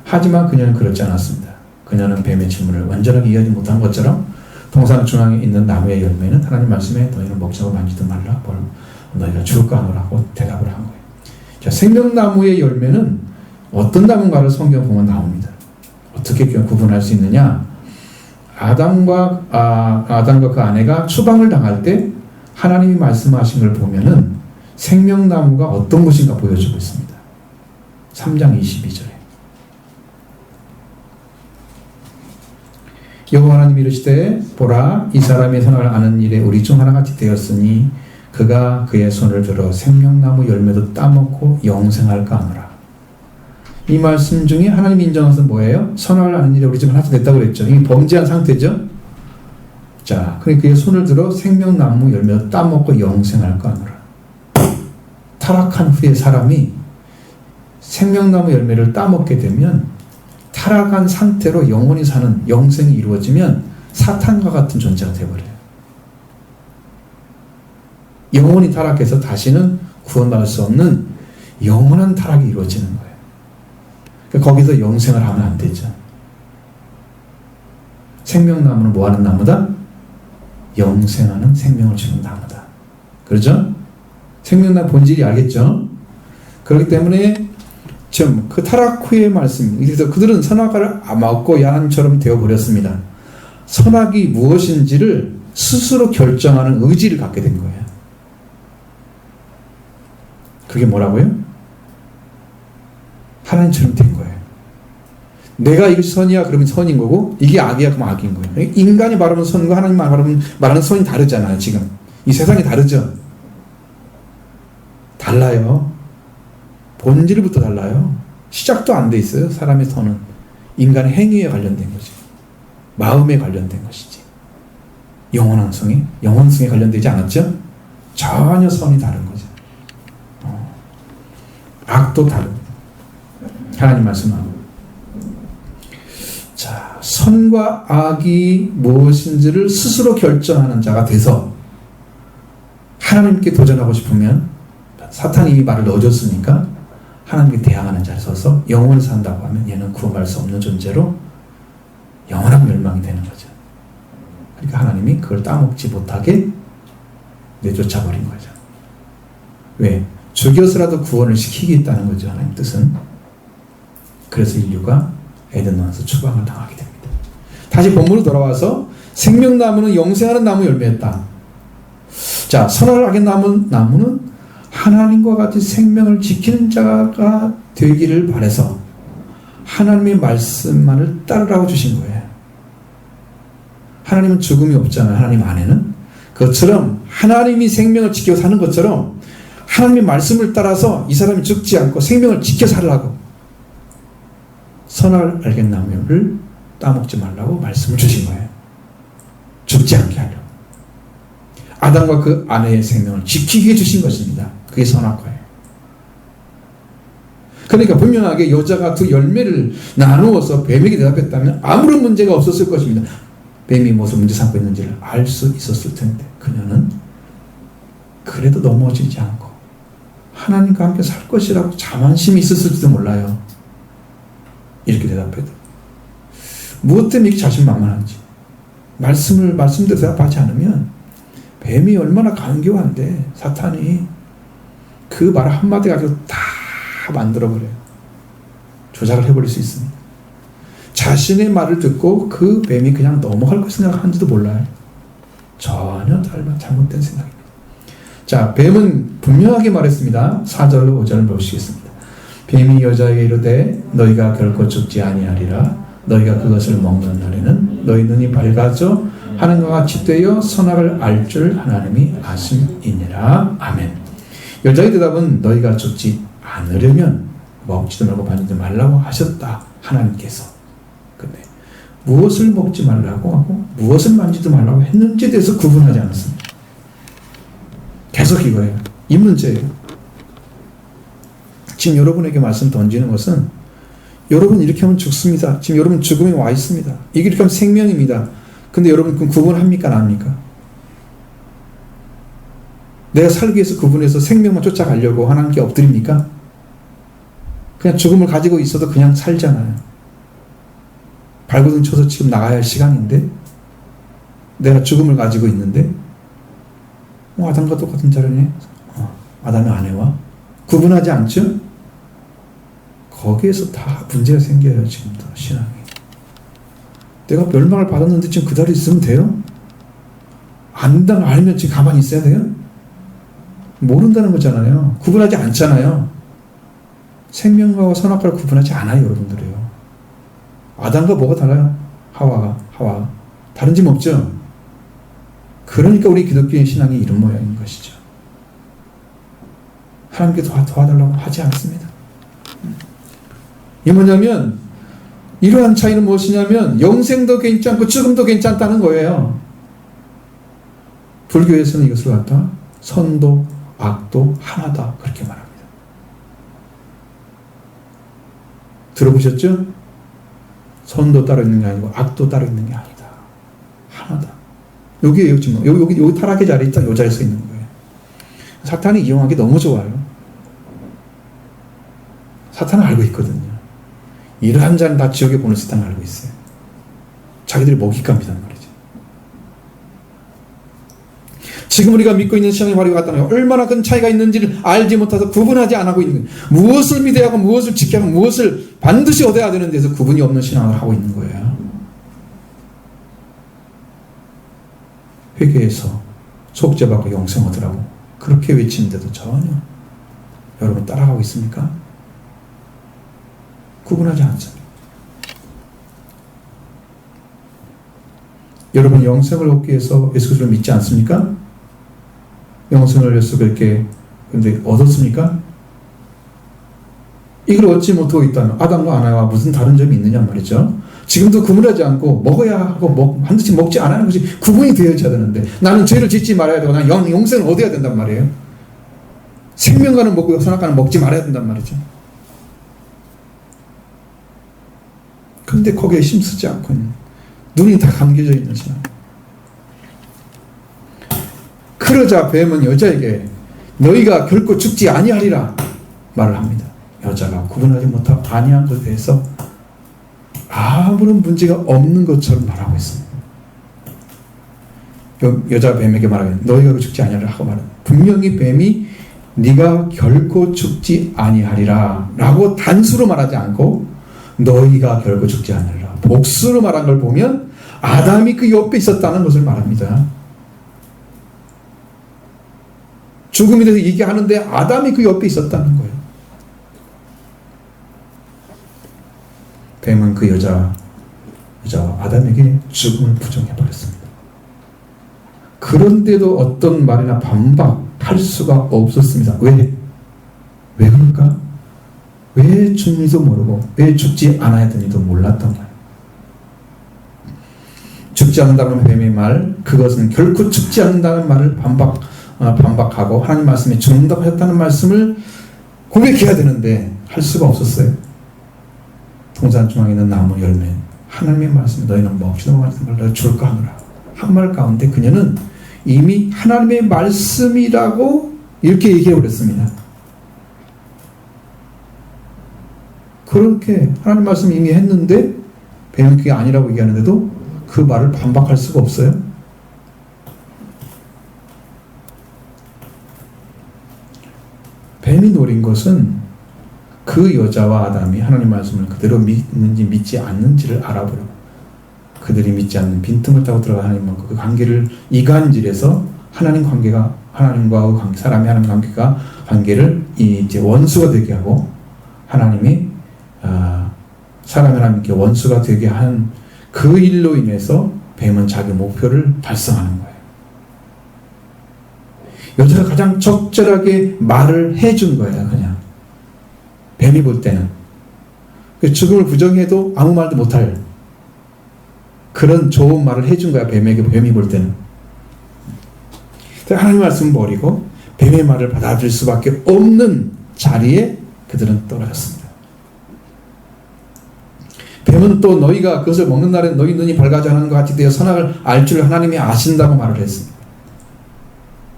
하지만 그녀는 그렇지 않았습니다. 그녀는 뱀의 질문을 완전하게 이해하지 못한 것처럼 동상 중앙에 있는 나무의 열매는 하나님 말씀에 너희는 먹자고 만지도 말라. 너희가 죽을까 하노라고 대답을 한 거예요. 자, 생명나무의 열매는 어떤 나무인가를 성경 보면 나옵니다. 어떻게 구분할 수 있느냐? 아담과 그 아내가 추방을 당할 때 하나님이 말씀하신 걸 보면은 생명나무가 어떤 것인가 보여주고 있습니다. 3장 22절에 여호와 하나님이 이르시되 보라 이 사람의 선악을 아는 일에 우리 중 하나같이 되었으니 그가 그의 손을 들어 생명나무 열매도 따먹고 영생할까 하노라. 이 말씀 중에 하나님이 인정한 것은 뭐예요? 선악을 아는 일에 우리 중 하나같이 됐다고 그랬죠. 이게 범죄한 상태죠. 자, 그러니까 그의 손을 들어 생명나무 열매도 따먹고 영생할까 하노라. 타락한 후에 사람이 생명나무 열매를 따먹게 되면 타락한 상태로 영원히 사는 영생이 이루어지면 사탄과 같은 존재가 되어버려요. 영원히 타락해서 다시는 구원받을 수 없는 영원한 타락이 이루어지는 거예요. 그러니까 거기서 영생을 하면 안 되죠. 생명나무는 뭐하는 나무다? 영생하는 생명을 주는 나무다. 그렇죠? 생명나무 본질이 알겠죠? 그렇기 때문에 지금 그 타락 후의 말씀, 그래서 그들은 선악을 먹고 야한처럼 되어버렸습니다. 선악이 무엇인지를 스스로 결정하는 의지를 갖게 된 거예요. 그게 뭐라고요? 하나님처럼 된 거예요. 내가 이것이 선이야 그러면 선인 거고 이게 악이야 그러면 악인 거예요. 인간이 말하는 선과 하나님 말하는 선이 다르잖아요. 지금 이 세상이 다르죠. 달라요. 본질부터 달라요. 시작도 안 돼 있어요. 사람의 선은 인간의 행위에 관련된 거지. 마음에 관련된 것이지. 영원성에 관련되지 않았죠? 전혀 선이 다른 거죠. 악도 다릅니다. 하나님 말씀하고. 자, 선과 악이 무엇인지를 스스로 결정하는 자가 돼서 하나님께 도전하고 싶으면 사탄이 이 말을 넣어줬으니까 하나님께 대항하는 자를 서서 영원히 산다고 하면 얘는 구원받을 수 없는 존재로 영원한 멸망이 되는 거죠. 그러니까 하나님이 그걸 따먹지 못하게 내쫓아버린 거죠. 왜? 죽여서라도 구원을 시키겠다는 거죠. 하나님 뜻은. 그래서 인류가 에덴동산에서 추방을 당하게 됩니다. 다시 본문으로 돌아와서 생명나무는 영생하는 나무 열매였다. 자, 선악을 알게 나무는 하나님과 같이 생명을 지키는 자가 되기를 바라서 하나님의 말씀만을 따르라고 주신 거예요. 하나님은 죽음이 없잖아요. 하나님 안에는. 그것처럼 하나님이 생명을 지켜 사는 것처럼 하나님의 말씀을 따라서 이 사람이 죽지 않고 생명을 지켜 살라고 선악을 알게 나무를 따먹지 말라고 말씀을 주신 거예요. 죽지 않게 하려고. 아담과 그 아내의 생명을 지키기 위해 주신 것입니다. 그게 선악과예요. 그러니까 분명하게 여자가 두 열매를 나누어서 뱀에게 대답했다면 아무런 문제가 없었을 것입니다. 뱀이 무슨 문제 삼고 있는지를 알 수 있었을 텐데 그녀는 그래도 넘어지지 않고 하나님과 함께 살 것이라고 자만심이 있었을지도 몰라요. 이렇게 대답해도 무엇 때문에 이렇게 자신만만한지 말씀대로 대답하지 않으면 뱀이 얼마나 간교한데 사탄이 그 말 한마디 가지고 다 만들어버려요. 조작을 해버릴 수 있습니다. 자신의 말을 듣고 그 뱀이 그냥 넘어갈 것 생각하는지도 몰라요. 전혀 잘못된 생각입니다. 자, 뱀은 분명하게 말했습니다. 4절로 5절을 보시겠습니다. 뱀이 여자에게 이르되 너희가 결코 죽지 아니하리라. 너희가 그것을 먹는 날에는 너희 눈이 밝아져 하늘과 같이 되어 선악을 알 줄 하나님이 아심이니라. 아멘. 여자의 대답은 너희가 죽지 않으려면 먹지도 말고 만지지 말라고 하셨다. 하나님께서. 근데 무엇을 먹지 말라고 하고 무엇을 만지지 말라고 했는지에 대해서 구분하지 않았습니다. 계속 이거예요. 이 문제예요. 지금 여러분에게 말씀 던지는 것은 여러분 이렇게 하면 죽습니다. 지금 여러분 죽음에 와 있습니다. 이렇게 하면 생명입니다. 근데 여러분 그럼 구분합니까? 안 합니까? 내가 살기 위해서 구분해서 생명만 쫓아가려고 하나님께 엎드립니까? 그냥 죽음을 가지고 있어도 그냥 살잖아요. 발버둥 쳐서 지금 나가야 할 시간인데 내가 죽음을 가지고 있는데 아담과 똑같은 자리네. 아담의 아내와 구분하지 않죠? 거기에서 다 문제가 생겨요. 지금도 신앙이. 내가 멸망을 받았는데 지금 그 자리에 있으면 돼요? 안다는 알면 지금 가만히 있어야 돼요? 모른다는 거잖아요. 구분하지 않잖아요. 생명과 선악과를 구분하지 않아요. 여러분들이요. 아담과 뭐가 달라요? 하와. 다른 점 없죠? 그러니까 우리 기독교인 신앙이 이런 모양인 것이죠. 하나님께 도와달라고 하지 않습니다. 이게 뭐냐면 이러한 차이는 무엇이냐면 영생도 괜찮고 죽음도 괜찮다는 거예요. 불교에서는 이것을 갖다 선도 악도 하나다 그렇게 말합니다. 들어보셨죠? 선도 따로 있는 게 아니고 악도 따로 있는 게 아니다. 하나다. 여기에요 지금. 여기 타락의 자리에 딱 이 자리에 서 있는 거예요. 사탄이 이용하기 너무 좋아요. 사탄은 알고 있거든요. 이러한 자는 다 지옥에 보낼 사탄을 알고 있어요. 자기들이 먹잇감이란 말이죠. 지금 우리가 믿고 있는 신앙의 바로 같다는 거예요. 얼마나 큰 차이가 있는지를 알지 못해서 구분하지 않고 있는 거예요. 무엇을 믿어야 하고 무엇을 지켜야 하고 무엇을 반드시 얻어야 되는 데서 구분이 없는 신앙을 하고 있는 거예요. 회개해서 속죄받고 영생 얻으라고 그렇게 외치는데도 전혀 여러분 따라가고 있습니까? 구분하지 않습니다. 여러분 영생을 얻기 위해서 예수 그리스도를 믿지 않습니까? 영생을 예수 그렇게 근데 얻었습니까? 이걸 얻지 못하고 있다면 아담과 하나와 무슨 다른 점이 있느냐 말이죠. 지금도 구분하지 않고 먹어야 하고 반드시 먹지 않아야 하는 것이 구분이 되어져야 되는데 나는 죄를 짓지 말아야 되고 나는 영생을 얻어야 된단 말이에요. 생명과는 먹고 선악과는 먹지 말아야 된단 말이죠. 근데 거기에 힘쓰지 않고 눈이 다 감겨져 있는 신앙. 그러자 뱀은 여자에게 너희가 결코 죽지 아니하리라 말을 합니다. 여자가 구분하지 못하고 아니한 것에 대해서 아무런 문제가 없는 것처럼 말하고 있습니다. 여자가 뱀에게 말하기를 너희가 죽지 아니하리라 하고 말합니다. 분명히 뱀이 네가 결코 죽지 아니하리라 라고 단수로 말하지 않고 너희가 결코 죽지 아니하리라 복수로 말한 걸 보면 아담이 그 옆에 있었다는 것을 말합니다. 죽음에 대해서 얘기하는데 아담이 그 옆에 있었다는 거예요. 뱀은 그 여자와 아담에게 죽음을 부정해버렸습니다. 그런데도 어떤 말이나 반박할 수가 없었습니다. 왜 그럴까? 왜 죽는지도 모르고 왜 죽지 않아야 되는지도 몰랐던 거예요. 죽지 않는다는 뱀의 말, 그것은 결코 죽지 않는다는 말을 반박하고 하나님 말씀에 죽는다고 하셨다는 말씀을 고백해야 되는데 할 수가 없었어요. 동산 중앙에 있는 나무 열매 하나님의 말씀 너희는 먹지도 말지도 말라 줄까 하노라 한 말 가운데 그녀는 이미 하나님의 말씀이라고 이렇게 얘기해버렸습니다. 그렇게 하나님 말씀 이미 했는데 뱀은 그게 아니라고 얘기하는데도 그 말을 반박할 수가 없어요. 뱀이 노린 것은 그 여자와 아담이 하나님 말씀을 그대로 믿는지 믿지 않는지를 알아보려고 그들이 믿지 않는 빈틈을 타고 들어가 하나님과 그 관계를 이간질해서 하나님 관계가 하나님과의 관계, 사람이 하나님 관계를 이제 원수가 되게 하고 하나님이 사람이 하나님께 원수가 되게 한 그 일로 인해서 뱀은 자기 목표를 달성하는 거예요. 여자가 가장 적절하게 말을 해준 거예요. 그냥 뱀이 볼 때는 죽음을 부정해도 아무 말도 못할 그런 좋은 말을 해준 거야. 뱀이 볼 때는 하나님 말씀은 버리고 뱀의 말을 받아들일 수밖에 없는 자리에 그들은 떨어졌습니다. 뱀은 또 너희가 그것을 먹는 날에 너희 눈이 밝아져 하는 것 같이 되어 선악을 알 줄 하나님이 아신다고 말을 했습니다.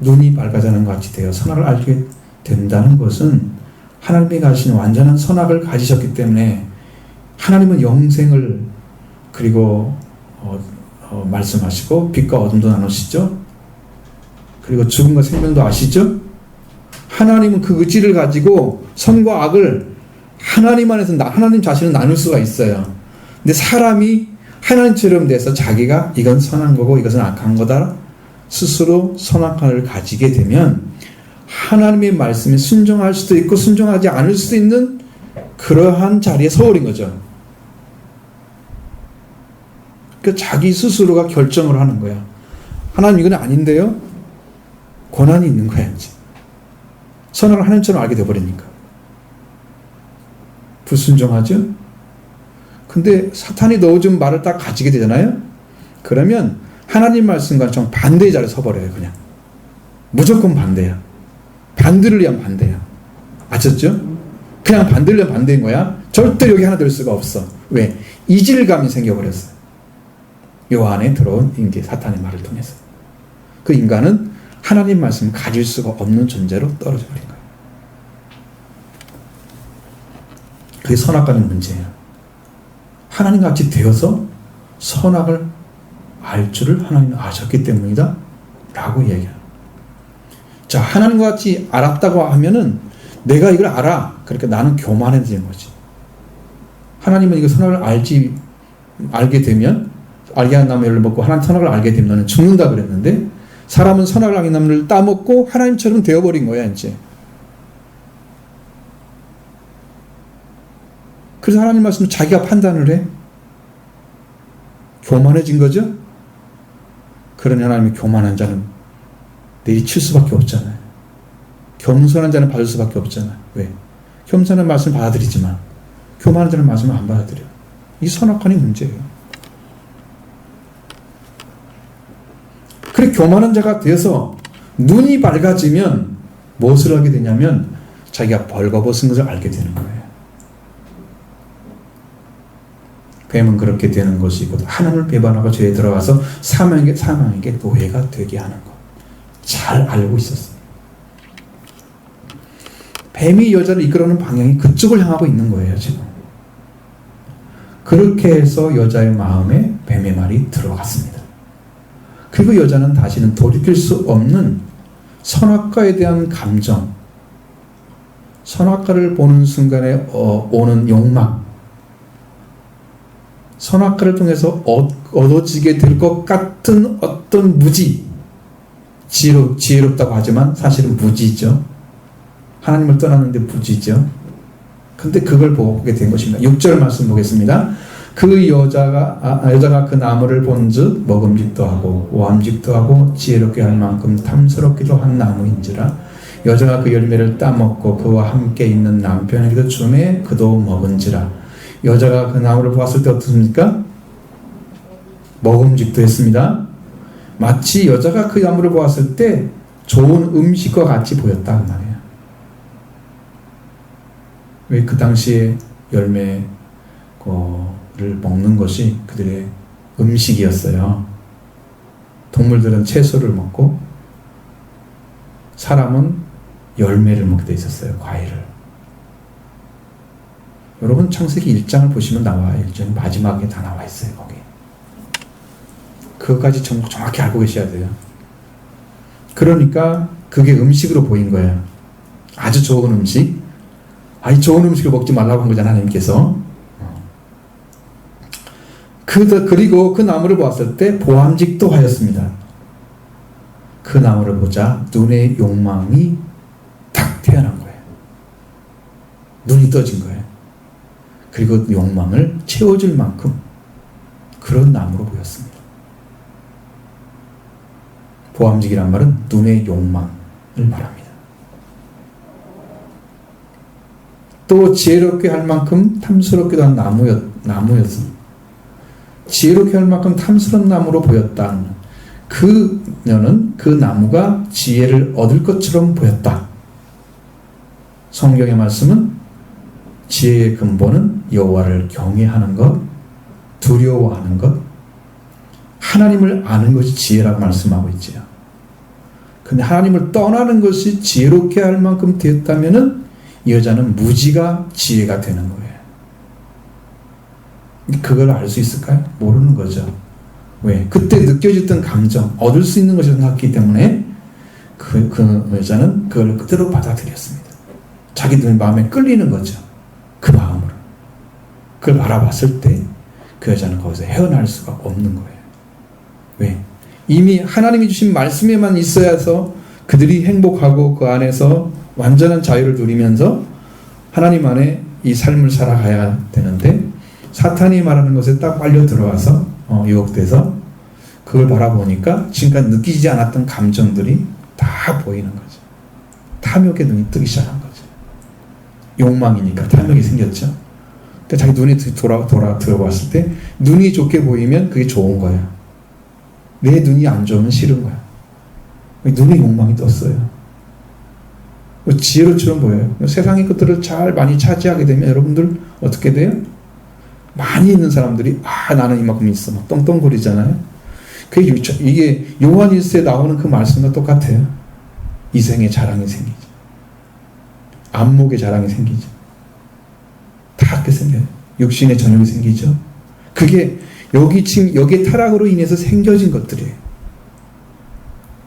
눈이 밝아져 하는 것 같이 되어 선악을 알게 된다는 것은 하나님이 가지신 완전한 선악을 가지셨기 때문에 하나님은 영생을 그리고 말씀하시고 빛과 어둠도 나누시죠. 그리고 죽음과 생명도 아시죠. 하나님은 그 의지를 가지고 선과 악을 하나님 안에서 하나님 자신을 나눌 수가 있어요. 근데 사람이 하나님처럼 돼서 자기가 이건 선한 거고 이것은 악한 거다 스스로 선악을 가지게 되면 하나님의 말씀에 순종할 수도 있고 순종하지 않을 수도 있는 그러한 자리에 서버린 거죠. 그 자기 스스로가 결정을 하는 거야. 하나님 이건 아닌데요? 권한이 있는 거야 이제. 선악을 하나님처럼 알게 돼버리니까. 불순종하죠? 근데 사탄이 넣어준 말을 딱 가지게 되잖아요? 그러면 하나님 말씀과 좀 반대의 자리에 서버려요, 그냥. 무조건 반대야. 반대를 위한 반대야. 아셨죠? 그냥 반대를 위한 반대인 거야. 절대 여기 하나 될 수가 없어. 왜? 이질감이 생겨버렸어요. 요 안에 들어온 이제 사탄의 말을 통해서. 그 인간은 하나님 말씀을 가질 수가 없는 존재로 떨어져 버린 거예요. 그게 선악과는 문제예요. 하나님같이 되어서 선악을 알 줄을 하나님은 아셨기 때문이다 라고 얘기해요. 자, 하나님과 같이 알았다고 하면은 내가 이걸 알아. 그러니까 나는 교만해지는 거지. 하나님은 이거 선악을 알게 되면 알게 한 나무 열을 먹고 하나님 선악을 알게 되면 너는 죽는다 그랬는데 사람은 선악을 알게 나무를 따먹고 하나님처럼 되어버린 거야 이제. 그래서 하나님 말씀은 자기가 판단을 해. 교만해진 거죠? 그러니 하나님이 교만한 자는 내리칠 수밖에 없잖아요. 겸손한 자는 받을 수밖에 없잖아요. 왜? 겸손한 말씀을 받아들이지만 교만한 자는 말씀을 안 받아들여요. 이 선악관이 문제예요. 그래 교만한 자가 되어서 눈이 밝아지면 무엇을 하게 되냐면 자기가 벌거벗은 것을 알게 되는 거예요. 뱀은 그렇게 되는 것이거든. 하나님을 배반하고 죄에 들어가서 사망에게 노예가 되게 하는 것. 잘 알고 있었어요. 뱀이 여자를 이끌어오는 방향이 그쪽을 향하고 있는 거예요, 지금. 그렇게 해서 여자의 마음에 뱀의 말이 들어갔습니다. 그리고 여자는 다시는 돌이킬 수 없는 선악과에 대한 감정, 선악과를 보는 순간에 오는 욕망, 선악과를 통해서 얻어지게 될 것 같은 어떤 무지, 지혜롭다고 하지만 사실은 무지죠. 하나님을 떠났는데 무지죠. 근데 그걸 보게 된 것입니다. 6절 말씀 보겠습니다. 그 여자가 그 나무를 본즉 먹음직도 하고 오함직도 하고 지혜롭게 할 만큼 탐스럽기도 한 나무인지라 여자가 그 열매를 따먹고 그와 함께 있는 남편에게도 주매 그도 먹은지라. 여자가 그 나무를 보았을 때 어떻습니까? 먹음직도 했습니다. 마치 여자가 그 나무를 보았을 때 좋은 음식과 같이 보였다 그 말이에요. 왜 그 당시에 열매를 먹는 것이 그들의 음식이었어요. 동물들은 채소를 먹고 사람은 열매를 먹게 돼 있었어요. 과일을. 여러분 창세기 1장을 보시면 나와요. 1장 마지막에 다 나와 있어요. 거기. 그것까지 정확히 알고 계셔야 돼요. 그러니까 그게 음식으로 보인 거예요. 아주 좋은 음식. 아니 좋은 음식을 먹지 말라고 한 거잖아요. 하나님께서. 그리고 그 나무를 보았을 때 보암직도 하였습니다. 그 나무를 보자 눈의 욕망이 탁 태어난 거예요. 눈이 떠진 거예요. 그리고 욕망을 채워줄 만큼 그런 나무로 보였습니다. 보암직이란 말은 눈의 욕망을 말합니다. 또 지혜롭게 할 만큼 탐스럽기도 한 나무였습니다. 지혜롭게 할 만큼 탐스러운 나무로 보였다는 그녀는 그 나무가 지혜를 얻을 것처럼 보였다. 성경의 말씀은 지혜의 근본은 여호와를 경외하는 것, 두려워하는 것, 하나님을 아는 것이 지혜라고 말씀하고 있지요. 근데 하나님을 떠나는 것이 지혜롭게 할 만큼 되었다면은 이 여자는 무지가 지혜가 되는 거예요. 그걸 알 수 있을까요? 모르는 거죠. 왜? 그때 느껴졌던 감정, 얻을 수 있는 것을 생각했기 때문에 그 여자는 그걸 그대로 받아들였습니다. 자기들 마음에 끌리는 거죠. 그 마음으로. 그걸 알아봤을 때 그 여자는 거기서 헤어날 수가 없는 거예요. 왜? 이미 하나님이 주신 말씀에만 있어야 해서 그들이 행복하고 그 안에서 완전한 자유를 누리면서 하나님 안에 이 삶을 살아가야 되는데 사탄이 말하는 것에 딱 빨려 들어와서 유혹돼서 그걸 바라보니까 지금까지 느끼지 않았던 감정들이 다 보이는 거죠. 탐욕의 눈이 뜨기 시작한 거죠. 욕망이니까 탐욕이 생겼죠. 그러니까 자기 눈이 들어봤을 때 눈이 좋게 보이면 그게 좋은 거야. 내 눈이 안 좋으면 싫은 거야. 눈에 욕망이 떴어요. 지혜로처럼 보여요. 세상의 것들을 잘 많이 차지하게 되면 여러분들 어떻게 돼요? 많이 있는 사람들이 나는 이만큼 있어 막 떵떵거리잖아요. 이게 요한일서에 나오는 그 말씀과 똑같아요. 이생의 자랑이 생기죠. 안목의 자랑이 생기죠. 다 그렇게 생겨요. 육신의 전염이 생기죠. 그게 지금 여기에 타락으로 인해서 생겨진 것들이에요.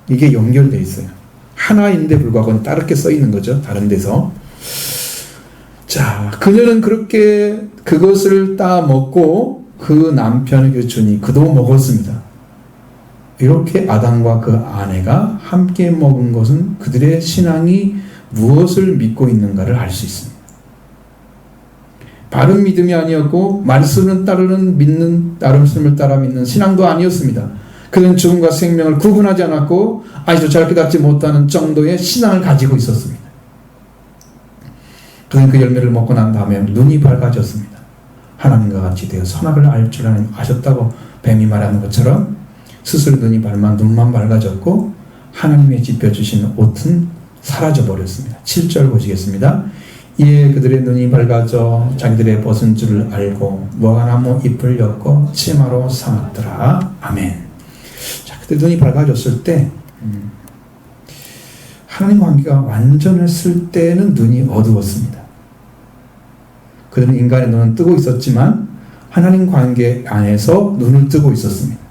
이게 연결되어 있어요. 하나인데 불구하고 다르게 써 있는 거죠. 다른 데서. 자, 그녀는 그렇게 그것을 따먹고 그 남편의 교촌이 그도 먹었습니다. 이렇게 아담과 그 아내가 함께 먹은 것은 그들의 신앙이 무엇을 믿고 있는가를 알 수 있습니다. 바른 믿음이 아니었고 말씀을 따르는 믿는 말씀을 따라 믿는 신앙도 아니었습니다. 그는 죽음과 생명을 구분하지 않았고 아직도 잘 깨닫지 못하는 정도의 신앙을 가지고 있었습니다. 그는 그 열매를 먹고 난 다음에 눈이 밝아졌습니다. 하나님과 같이 되어 선악을 알 줄 아셨다고 뱀이 말하는 것처럼 스스로 눈만 밝아졌고 하나님의 짚어주신 옷은 사라져버렸습니다. 7절 보시겠습니다. 이에 그들의 눈이 밝아져 자기들의 벗은 줄을 알고 무화과나무 잎을 엮고 치마로 삼았더라. 아멘. 자, 그때 눈이 밝아졌을 때 하나님 관계가 완전했을 때는 눈이 어두웠습니다. 그들은 인간의 눈은 뜨고 있었지만 하나님 관계 안에서 눈을 뜨고 있었습니다.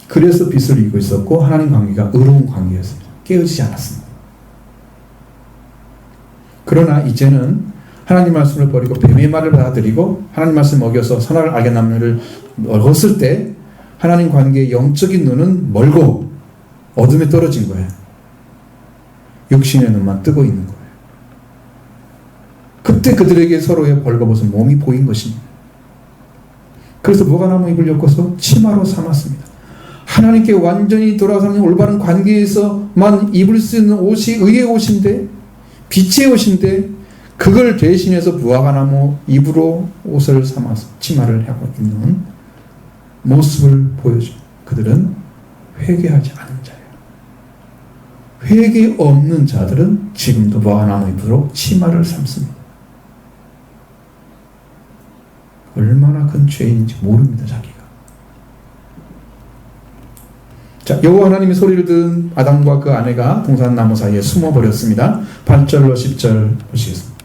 그래서 빛을 이고 있었고 하나님 관계가 의로운 관계였습니다. 깨어지지 않았습니다. 그러나 이제는 하나님 말씀을 버리고 뱀의 말을 받아들이고 하나님 말씀 먹여서 선악을 알게 나무를 먹었을 때 하나님 관계의 영적인 눈은 멀고 어둠에 떨어진 거예요. 육신의 눈만 뜨고 있는 거예요. 그때 그들에게 서로의 벌거벗은 몸이 보인 것입니다. 그래서 무화과나무 잎을 엮어서 치마로 삼았습니다. 하나님께 완전히 돌아서는 올바른 관계에서만 입을 수 있는 옷이 의의 옷인데 빛의 옷인데 그걸 대신해서 무화과나무 잎으로 옷을 삼아서 치마를 하고 있는 모습을 보여줍니다. 그들은 회개하지 않은 자예요. 회개 없는 자들은 지금도 무화과나무 잎으로 치마를 삼습니다. 얼마나 큰 죄인지 모릅니다. 자기가. 자, 여호와 하나님의 소리를 들은 아담과 그 아내가 동산나무 사이에 숨어버렸습니다. 8절로 10절 보시겠습니다.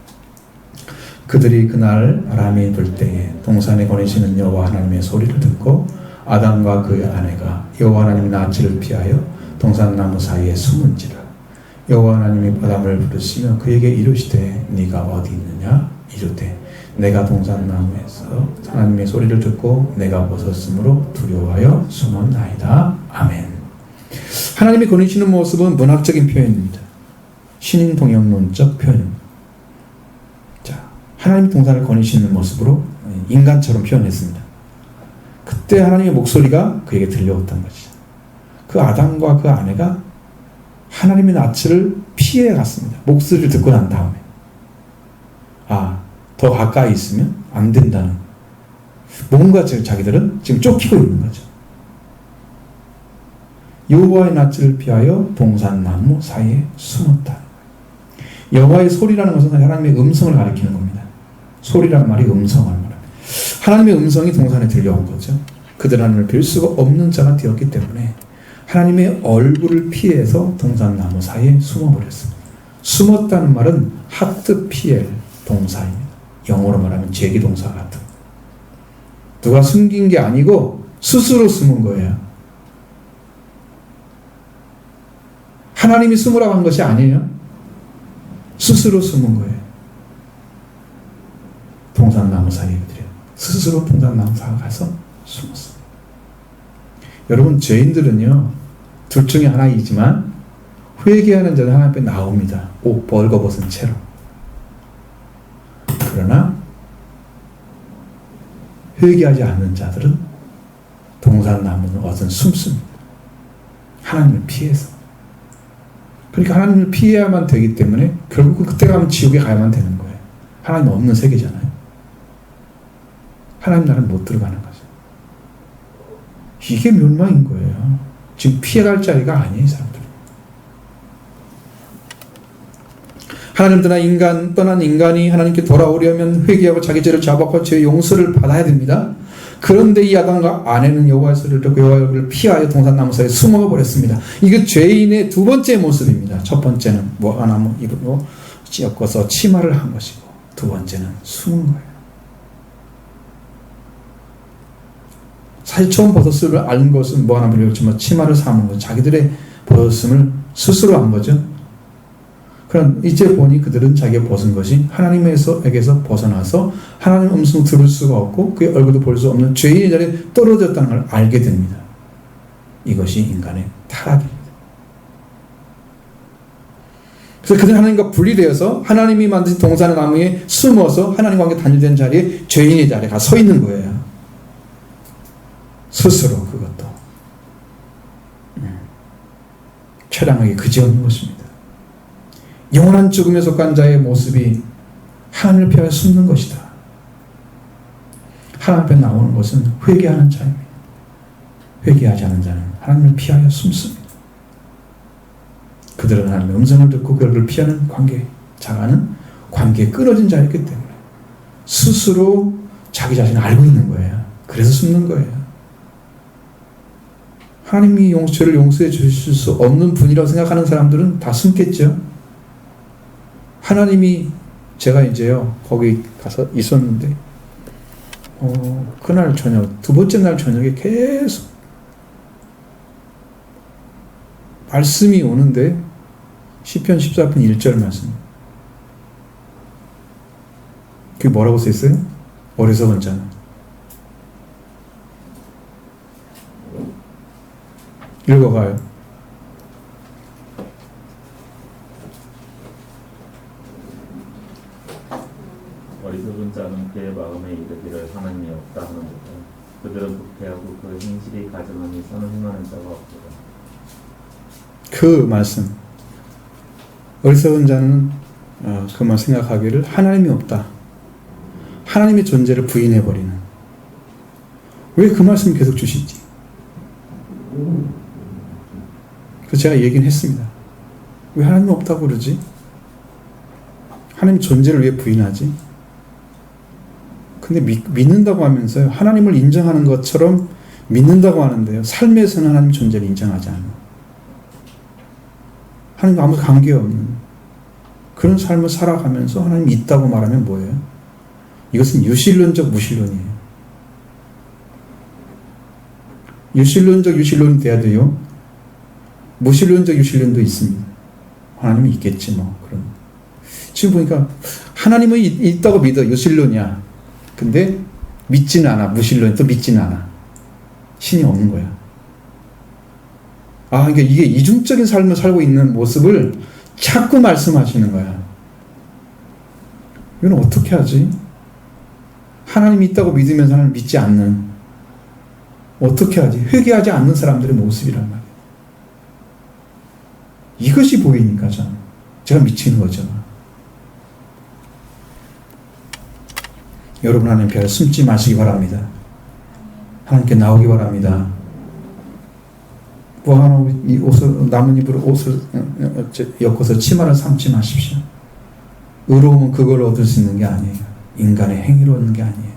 그들이 그날 바람이 불 때에 동산에 거니시는 여호와 하나님의 소리를 듣고 아담과 그 아내가 여호와 하나님의 낯을 피하여 동산나무 사이에 숨은지라. 여호와 하나님이 아담을 부르시며 그에게 이르시되 네가 어디 있느냐 이르되 내가 동산나무에서 하나님의 소리를 듣고 내가 벗었으므로 두려워하여 숨었나이다. 아멘. 하나님이 거니시는 모습은 문학적인 표현입니다. 신인동형론적 표현입니다. 자, 하나님이 동산을 거니시는 모습으로 인간처럼 표현했습니다. 그때 하나님의 목소리가 그에게 들려왔던 것이죠. 그 아담과 그 아내가 하나님의 낯을 피해 갔습니다. 목소리를 듣고 난 다음에 더 가까이 있으면 안 된다는 뭔가 자기들은 지금 쫓기고 있는 거죠. 여호와의 낯을 피하여 동산나무 사이에 숨었다. 여호와의 소리라는 것은 하나님의 음성을 가리키는 겁니다. 소리라는 말이 음성을 말합니다. 하나님의 음성이 동산에 들려온 거죠. 그들 하나님을 뵐 수가 없는 자가 되었기 때문에 하나님의 얼굴을 피해서 동산나무 사이에 숨어버렸습니다. 숨었다는 말은 하트 피엘 동사입니다. 영어로 말하면 제기동사 같은. 누가 숨긴 게 아니고 스스로 숨은 거예요. 하나님이 숨으라고 한 것이 아니에요. 스스로 숨은 거예요. 동산나무 사이에 스스로 동산나무 사이에 가서 숨었어요. 여러분, 죄인들은요, 둘 중에 하나이지만 회개하는 자는 하나님 앞에 나옵니다. 옷 벌거벗은 채로. 그러나 회개하지 않는 자들은 동산나무는 어선 숨습니다. 하나님을 피해서. 그러니까 하나님을 피해야만 되기 때문에 결국은 그때 가면 지옥에 가야만 되는 거예요. 하나님 없는 세계잖아요. 하나님 나라는 못 들어가는 거죠. 이게 멸망인 거예요. 지금 피해갈 자리가 아니에요, 이 사람들. 하나님 떠난 인간이 하나님께 돌아오려면 회개하고 자기 죄를 자복하고 죄의 용서를 받아야 됩니다. 그런데 이 아담과 아내는 여호와의 소리를 듣고 여호와의 얼굴을 피하여 동산나무 사이에 숨어버렸습니다. 이게 죄인의 두 번째 모습입니다. 첫 번째는 무화과나무 잎으로 엮어서 치마를 한 것이고, 두 번째는 숨은 거예요. 사실 처음 버섯을 앓은 것은 무화과나무를 엮지만 치마를 삼은 것, 자기들의 버섯음을 스스로 한 거죠. 그럼 이제 보니 그들은 자기가 벗은 것이 하나님에게서 벗어나서 하나님의 음성을 들을 수가 없고 그의 얼굴도 볼 수 없는 죄인의 자리에 떨어졌다는 걸 알게 됩니다. 이것이 인간의 타락입니다. 그래서 그들은 하나님과 분리되어서 하나님이 만드신 동산의 나무에 숨어서 하나님과 함께 단일된 자리에 죄인의 자리에 가 서 있는 거예요. 스스로 그것도 처량하게 그지없는 것입니다. 영원한 죽음에 속한 자의 모습이 하나님을 피하여 숨는 것이다. 하나님 앞에 나오는 것은 회개하는 자입니다. 회개하지 않은 자는 하나님을 피하여 숨습니다. 그들은 하나님의 음성을 듣고 그 얼굴을 피하는 자가는 관계에 끊어진 자였기 때문에 스스로 자기 자신을 알고 있는 거예요. 그래서 숨는 거예요. 하나님이 죄를 용서해 주실 수 없는 분이라고 생각하는 사람들은 다 숨겠죠. 하나님이, 제가 이제요 거기 가서 있었는데 그날 저녁, 두 번째 날 저녁에 계속 말씀이 오는데 시편 14편 1절 말씀, 그게 뭐라고 써있어요? 어리석은 자는 읽어가요. 어리석은 자는 그의 마음에 이르기를 하나님이 없다 하는 것이다. 그들은 부패하고 그 행실이 가증하니 선을 행하는 자가 없도다. 그 말씀, 어리석은 자는 그만 생각하기를 하나님이 없다, 하나님의 존재를 부인해버리는. 왜 그 말씀을 계속 주시지? 그래서 제가 얘기는 했습니다. 왜 하나님이 없다고 그러지? 하나님 존재를 왜 부인하지? 근데 믿는다고 하면서요, 하나님을 인정하는 것처럼 믿는다고 하는데요, 삶에서는 하나님 존재를 인정하지 않아요. 하나님과 아무 관계없는 그런 삶을 살아가면서 하나님이 있다고 말하면 뭐예요? 이것은 유실론적 무실론이에요. 유실론적 유실론이 돼야 돼요. 무실론적 유실론도 있습니다. 하나님이 있겠지 뭐. 그런. 지금 보니까 하나님은 있다고 믿어. 유실론이야. 근데 믿지는 않아. 무실론이 또 믿지는 않아. 신이 없는 거야. 그러니까 이게 이중적인 삶을 살고 있는 모습을 자꾸 말씀하시는 거야. 이건 어떻게 하지? 하나님이 있다고 믿으면서 하나님 믿지 않는, 어떻게 하지? 회개하지 않는 사람들의 모습이란 말이에요. 이것이 보이니까 제가 미치는 거죠. 여러분, 하나님 별 숨지 마시기 바랍니다. 하나님께 나오기 바랍니다. 뭐하노 이 옷을 나뭇잎으로 옷을 엮어서 치마를 삼지 마십시오. 의로움은 그걸 얻을 수 있는 게 아니에요. 인간의 행위로 얻는 게 아니에요.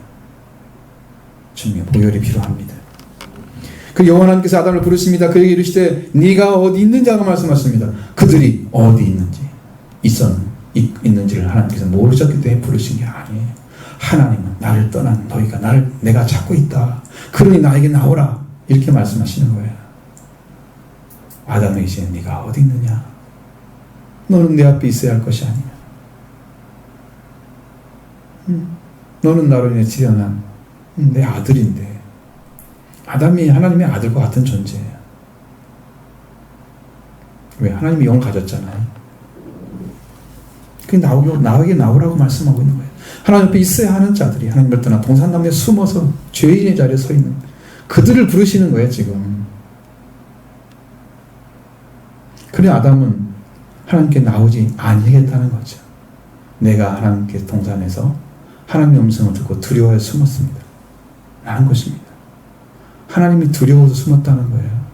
주님의 보혈이 필요합니다. 그 여호와 하나님께서 아담을 부르십니다. 그에게 이르시되 네가 어디 있느냐고 말씀하십니다. 그들이 어디 있는지를 하나님께서 모르셨기 때문에 부르신 게 아니에요. 하나님은 나를 떠난 너희가 내가 찾고 있다. 그러니 나에게 나오라. 이렇게 말씀하시는 거예요. 아담에게 이제 네가 어디 있느냐? 너는 내 앞에 있어야 할 것이 아니냐? 너는 나로 인해 태어난 내 아들인데 아담이 하나님의 아들과 같은 존재예요. 왜? 하나님이 영을 가졌잖아요. 그게 나에게 나오라고 말씀하고 있는 거예요. 하나님 앞에 있어야 하는 자들이 하나님을 떠나 동산남에 숨어서 죄인의 자리에 서 있는 그들을 부르시는 거예요 지금. 그래 아담은 하나님께 나오지 아니겠다는 거죠. 내가 하나님께 동산에서 하나님의 음성을 듣고 두려워해 숨었습니다. 라는 것입니다. 하나님이 두려워서 숨었다는 거예요.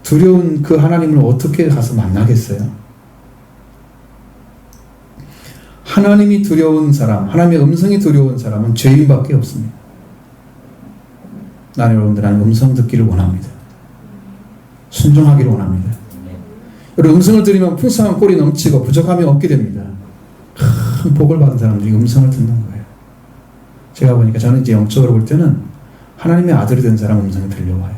두려운 그 하나님을 어떻게 가서 만나겠어요? 하나님이 두려운 사람, 하나님의 음성이 두려운 사람은 죄인밖에 없습니다. 나는 여러분들 하나님 음성 듣기를 원합니다. 순종하기를 원합니다. 여러분 음성을 들으면 풍성한 꼴이 넘치고 부족함이 없게 됩니다. 큰 복을 받은 사람들이 음성을 듣는 거예요. 제가 보니까 저는 이제 영적으로 볼 때는 하나님의 아들이 된 사람 음성이 들려와요.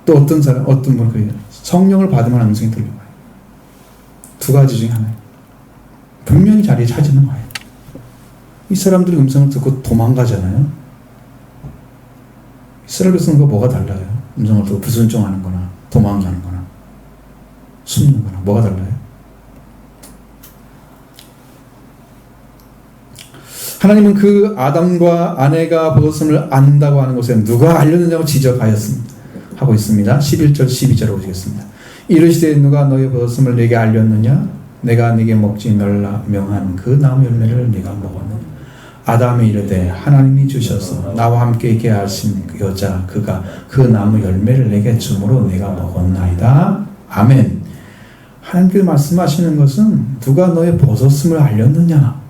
또 어떤 분은 그래요. 성령을 받으면 음성이 들려와요. 두 가지 중에 하나예요. 분명히 자리에 찾는 거예요. 이 사람들이 음성을 듣고 도망가잖아요. 이스라엘 백성과 뭐가 달라요? 음성을 듣고 불순종하는 거나 도망가는 거나 숨는 거나 뭐가 달라요? 하나님은 그 아담과 아내가 벗었음을 안다고 하는 것에 누가 알렸느냐고 지적하였습니다. 하고 있습니다. 11절 12절을 보시겠습니다. 이르시되 누가 너의 벗었음을 내게 알렸느냐? 내가 네게 먹지 말라 명한 그 나무 열매를 네가 먹었느냐? 아담이 이르되 하나님이 주셔서 나와 함께 있게 하신 그 여자 그가 그 나무 열매를 내게 주므로 내가 먹었나이다. 아멘. 하나님께서 말씀하시는 것은 누가 너의 벗었음을 알렸느냐?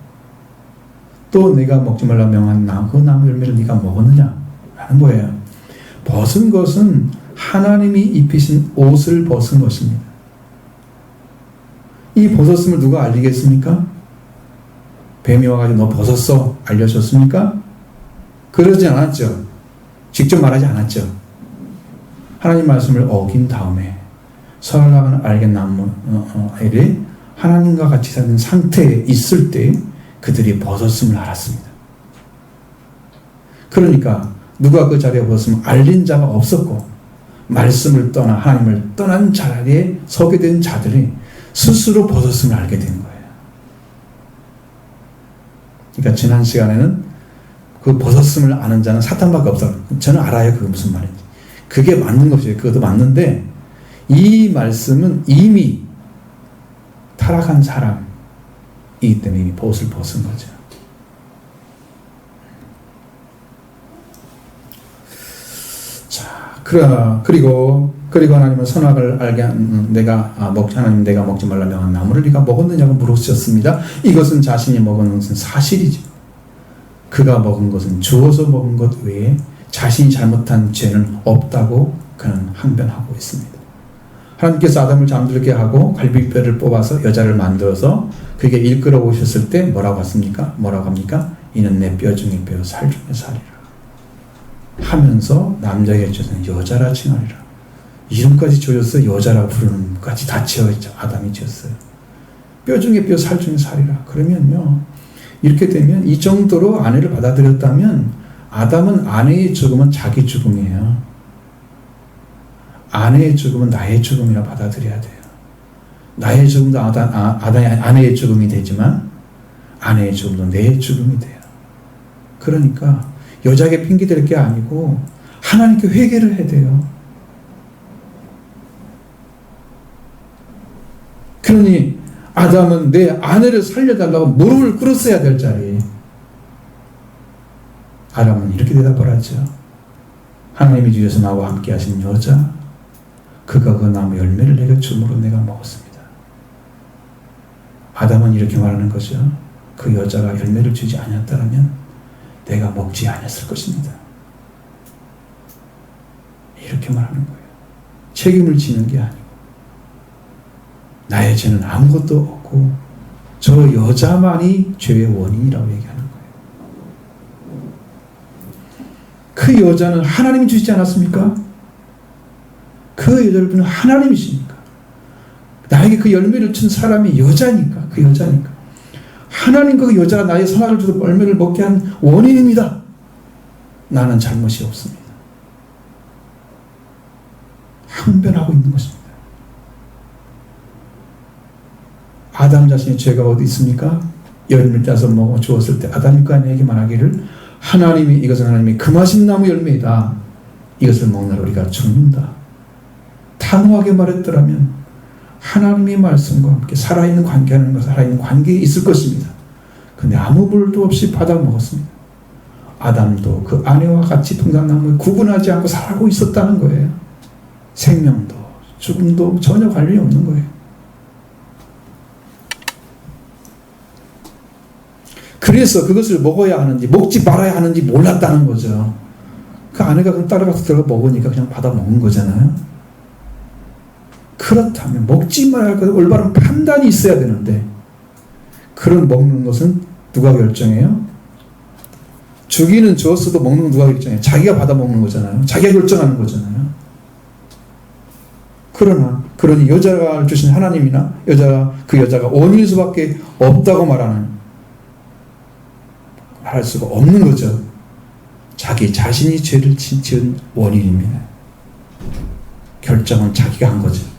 또 내가 먹지 말라 명한 그 나무 열매를 네가 먹었느냐? 라는 거예요. 벗은 것은 하나님이 입히신 옷을 벗은 것입니다. 이 벗었음을 누가 알리겠습니까? 뱀이 와가지고 너 벗었어 알려줬습니까? 그러지 않았죠. 직접 말하지 않았죠. 하나님 말씀을 어긴 다음에 선악을 알게 나무엘이 하나님과 같이 사는 상태에 있을 때 그들이 벗었음을 알았습니다. 그러니까 누가 그 자리에 벗었으면 알린 자가 없었고 말씀을 떠나 하나님을 떠난 자리에 서게 된 자들이 스스로 벗었음을 알게 된 거예요. 그러니까 지난 시간에는 그 벗었음을 아는 자는 사탄밖에 없다. 저는 알아요. 그게 무슨 말인지. 그게 맞는 것이에요. 그것도 맞는데 이 말씀은 이미 타락한 사람이기 때문에 이미 벗을 벗은 거죠. 자, 그리고 하나님은 선악을 알게 한 하나님 내가 먹지 말라 명한 나무를 네가 먹었느냐고 물으셨습니다. 이것은 자신이 먹은 것은 사실이죠. 그가 먹은 것은 주어서 먹은 것 외에 자신이 잘못한 죄는 없다고 그는 항변하고 있습니다. 하나님께서 아담을 잠들게 하고 갈비뼈를 뽑아서 여자를 만들어서 그게 일끌어 오셨을 때 뭐라고 했습니까? 뭐라고 합니까? 이는 내 뼈 중에 뼈 살 중에 살이라 하면서 남자에게 주는 여자라 칭하리라. 이름까지 지어서 여자라 부르는 것까지 다 지어있죠. 아담이 지었어요. 뼈 중에 뼈 살 중에 살이라. 그러면요 이렇게 되면 이 정도로 아내를 받아들였다면 아담은 아내의 죽음은 자기 죽음이에요. 아내의 죽음은 나의 죽음이라 받아들여야 돼요. 나의 죽음도 아내의 죽음이 되지만 아내의 죽음도 내 죽음이 돼요. 그러니까 여자에게 핑계댈 게 아니고 하나님께 회개를 해야 돼요. 그러니 아담은 내 아내를 살려달라고 무릎을 꿇었어야 될 자리에 아담은 이렇게 대답을 하죠. 하나님이 주셔서 나와 함께 하신 여자 그가 그 나무 열매를 내게 줌으로 내가 먹었습니다. 아담은 이렇게 말하는 거죠. 그 여자가 열매를 주지 않았다면 내가 먹지 않았을 것입니다. 이렇게 말하는 거예요. 책임을 지는 게 아니고 나의 죄는 아무것도 없고 저 여자만이 죄의 원인이라고 얘기하는 거예요. 그 여자는 하나님이 주시지 않았습니까? 그 여자를 하나님이십니까? 나에게 그 열매를 준 사람이 여자니까, 그 여자니까. 하나님과 그 여자가 나의 선악을 주고 열매를 먹게 한 원인입니다. 나는 잘못이 없습니다. 항변하고 있는 것입니다. 아담 자신의 죄가 어디 있습니까? 열매를 따서 먹어 주었을 때 아담이 그 아내에게 말하기를 이것은 하나님이 금하신 나무 열매이다. 이것을 먹는 날 우리가 죽는다. 단호하게 말했더라면 하나님의 말씀과 함께 살아있는 관계하는 것, 살아있는 관계에 있을 것입니다. 근데 아무 물도 없이 받아 먹었습니다. 아담도 그 아내와 같이 동산나무에 구분하지 않고 살아가고 있었다는 거예요. 생명도 죽음도 전혀 관련이 없는 거예요. 그래서 그것을 먹어야 하는지 먹지 말아야 하는지 몰랐다는 거죠. 그 아내가 그럼 따라가서 들어가 먹으니까 그냥 받아 먹은 거잖아요. 그렇다면 먹지 말아야 할 것 올바른 판단이 있어야 되는데 그런 먹는 것은 누가 결정해요? 주기는 주었어도 먹는 건 누가 결정해요? 자기가 받아 먹는 거잖아요. 자기가 결정하는 거잖아요. 그러니 여자가 주신 하나님이나 그 여자가 원인일 수밖에 없다고 말할 수가 없는 거죠. 자기 자신이 죄를 지은 원인입니다. 결정은 자기가 한 거죠.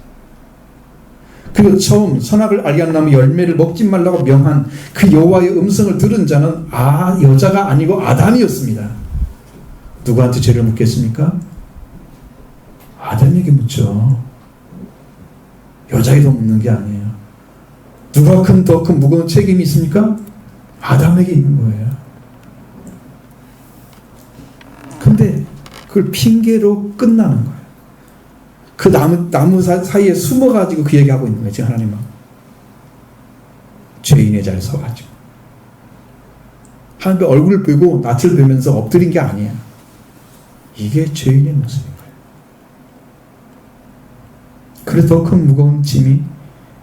그리고 처음 선악을 알게 하는 나무 열매를 먹지 말라고 명한 그 여호와의 음성을 들은 자는 여자가 아니고 아담이었습니다. 누구한테 죄를 묻겠습니까? 아담에게 묻죠. 여자에게 묻는 게 아니에요. 누가 더 큰 무거운 책임이 있습니까? 아담에게 있는 거예요. 근데 그걸 핑계로 끝나는 거예요. 그 나무 사이에 숨어가지고 그 얘기하고 있는 거예요. 지금 하나님은. 죄인의 자리에 서가지고. 하나님 얼굴을 보고 낯을 보면서 엎드린 게 아니에요. 이게 죄인의 모습인 거예요. 그래서 더 큰 무거운 짐이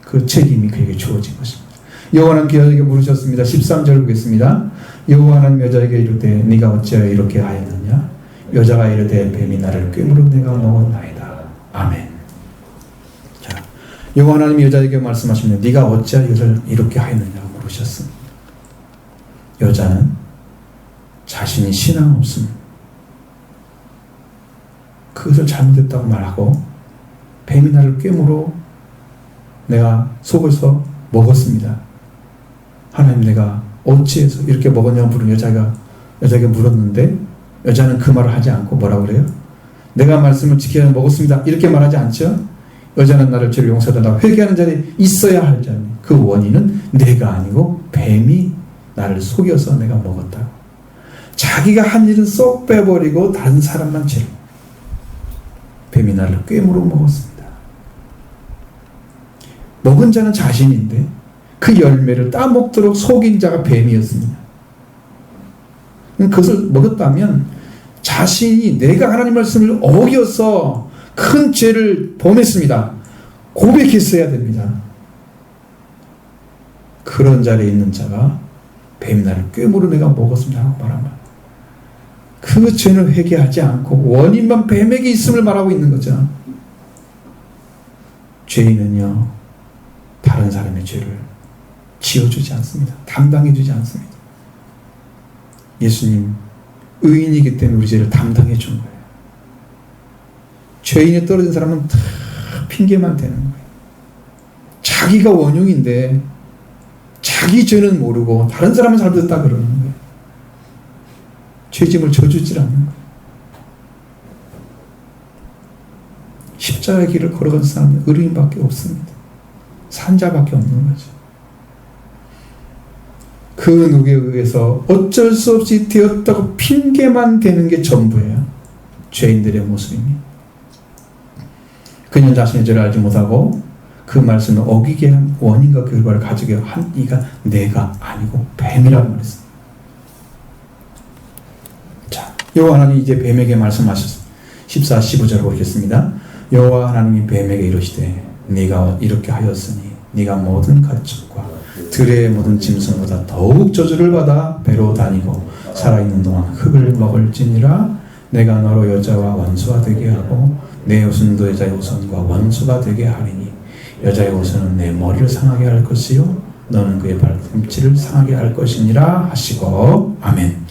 그 책임이 그에게 주어진 것입니다. 여호와는 그 여자에게 물으셨습니다. 13절 보겠습니다. 여호와는 여자에게 이르되 네가 어찌하여 이렇게 하였느냐? 여자가 이르되 뱀이 나를 꿰물어 내가 먹었나이다. 아멘. 자, 여호와 하나님이 여자에게 말씀하십니다. 네가 어찌하여 이것을 이렇게 하였느냐고 물으셨습니다. 여자는 자신이 신앙 없음 그것을 잘못했다고 말하고 뱀이 나를 꿰물어 내가 속에서 먹었습니다. 하나님 내가 어찌해서 이렇게 먹었냐고 물은 여자에게 물었는데 여자는 그 말을 하지 않고 뭐라고 그래요? 내가 말씀을 지켜야 먹었습니다. 이렇게 말하지 않죠? 여자는 나를 죄를 용서해달라고 회개하는 자리에 있어야 할 자니 그 원인은 내가 아니고 뱀이 나를 속여서 내가 먹었다. 자기가 한 일은 쏙 빼버리고 다른 사람만 죄를 뱀이 나를 꿰물어 먹었습니다. 먹은 자는 자신인데 그 열매를 따먹도록 속인 자가 뱀이었습니다. 그것을 먹었다면 자신이 내가 하나님 말씀을 어겨서 큰 죄를 범했습니다. 고백했어야 됩니다. 그런 자리에 있는 자가 뱀이 나를 꿰물어 내가 먹었습니다 하고 말하면 그 죄는 회개하지 않고 원인만 뱀에게 있음을 말하고 있는 거죠. 죄인은요 다른 사람의 죄를 지어주지 않습니다. 담당해주지 않습니다. 예수님 의인이기 때문에 우리 죄를 담당해 준 거예요. 죄인에 떨어진 사람은 다 핑계만 대는 거예요. 자기가 원흉인데 자기 죄는 모르고 다른 사람은 잘못했다 그러는 거예요. 죄짐을 져주질 않는 거예요. 십자가의 길을 걸어간 사람은 의인밖에 없습니다. 산자밖에 없는 거죠. 그 누구에 의해서 어쩔 수 없이 되었다고 핑계만 대는 게 전부예요. 죄인들의 모습입니다. 그녀는 자신의 죄를 알지 못하고 그 말씀을 어기게 한 원인과 결과를 가지게 한 이가 내가 아니고 뱀이라고 말했습니다. 자, 여호와 하나님이 이제 뱀에게 말씀하셨습니다. 14, 15절 보겠습니다. 여호와 하나님이 뱀에게 이르시되 네가 이렇게 하였으니 네가 모든 가축과 들의 모든 짐승보다 더욱 저주를 받아 배로 다니고 살아있는 동안 흙을 먹을지니라. 내가 너로 여자와 원수가 되게 하고 내 후손도 여자의 후손과 원수가 되게 하리니 여자의 후손은 내 머리를 상하게 할 것이요 너는 그의 발꿈치를 상하게 할 것이니라 하시고. 아멘.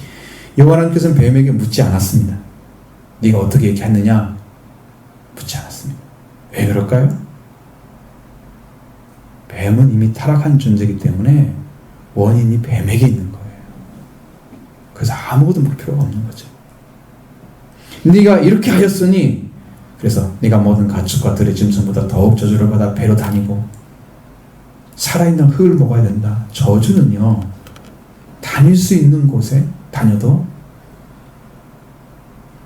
여호와 하나님께서는 뱀에게 묻지 않았습니다. 네가 어떻게 이렇게 했느냐 묻지 않았습니다. 왜 그럴까요? 뱀은 이미 타락한 존재이기 때문에 원인이 뱀에게 있는 거예요. 그래서 아무것도 물 필요가 없는 거죠. 네가 이렇게 하였으니 그래서 네가 모든 가축과 들의 짐승보다 더욱 저주를 받아 배로 다니고 살아있는 흙을 먹어야 된다. 저주는요 다닐 수 있는 곳에 다녀도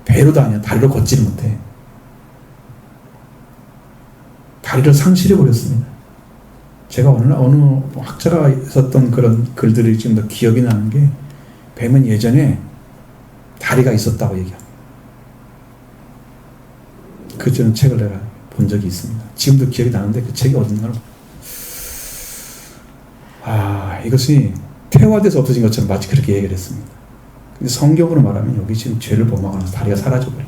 배로 다녀 다리로 걷지를 못해. 다리를 상실해 버렸습니다. 제가 어느 학자가 썼던 그런 글들이 지금 더 기억이 나는 게 뱀은 예전에 다리가 있었다고 얘기합니다. 그 전 책을 내가 본 적이 있습니다. 지금도 기억이 나는데 그 책이 어딘가를 이것이 태화돼서 없어진 것처럼 마치 그렇게 얘기를 했습니다. 근데 성경으로 말하면 여기 지금 죄를 범하고 나서 다리가 사라져버려요.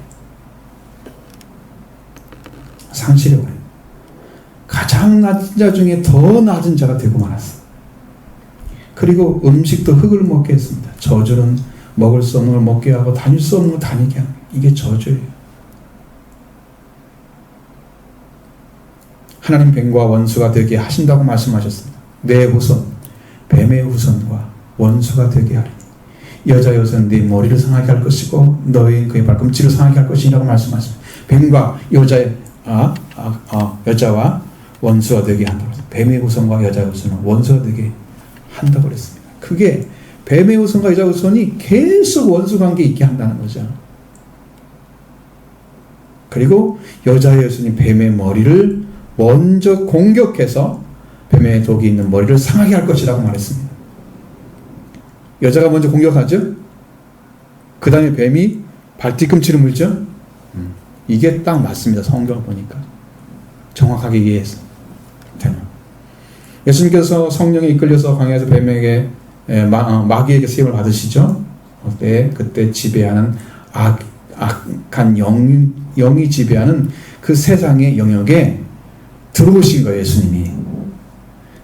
상실해버려요. 가장 낮은 자 중에 더 낮은 자가 되고 말았어. 그리고 음식도 흙을 먹게 했습니다. 저주는 먹을 수 없는 걸 먹게 하고 다닐 수 없는 걸 다니게 하는 이게 저주예요. 하나님 뱀과 원수가 되게 하신다고 말씀하셨습니다. 내 후손, 뱀의 후손과 원수가 되게 하리니 여자의 후손은 네 머리를 상하게 할 것이고 너희 그의 발꿈치를 상하게 할 것이라고 말씀하십니다. 뱀과 여자와 원수가 되게 한다고 했습니다. 뱀의 후손과 여자의 후손은 원수가 되게 한다고 그랬습니다. 그게 뱀의 후손과 여자의 후손이 계속 원수 관계 있게 한다는 거죠. 그리고 여자의 후손이 뱀의 머리를 먼저 공격해서 뱀의 독이 있는 머리를 상하게 할 것이라고 말했습니다. 여자가 먼저 공격하죠. 그 다음에 뱀이 발뒤꿈치를 물죠. 이게 딱 맞습니다. 성경을 보니까 정확하게 이해해서 예수님께서 성령에 이끌려서 광야에서 뱀에게 마귀에게 시험을 받으시죠. 그때 지배하는 악한 영이 지배하는 그 세상의 영역에 들어오신 거예요. 예수님이.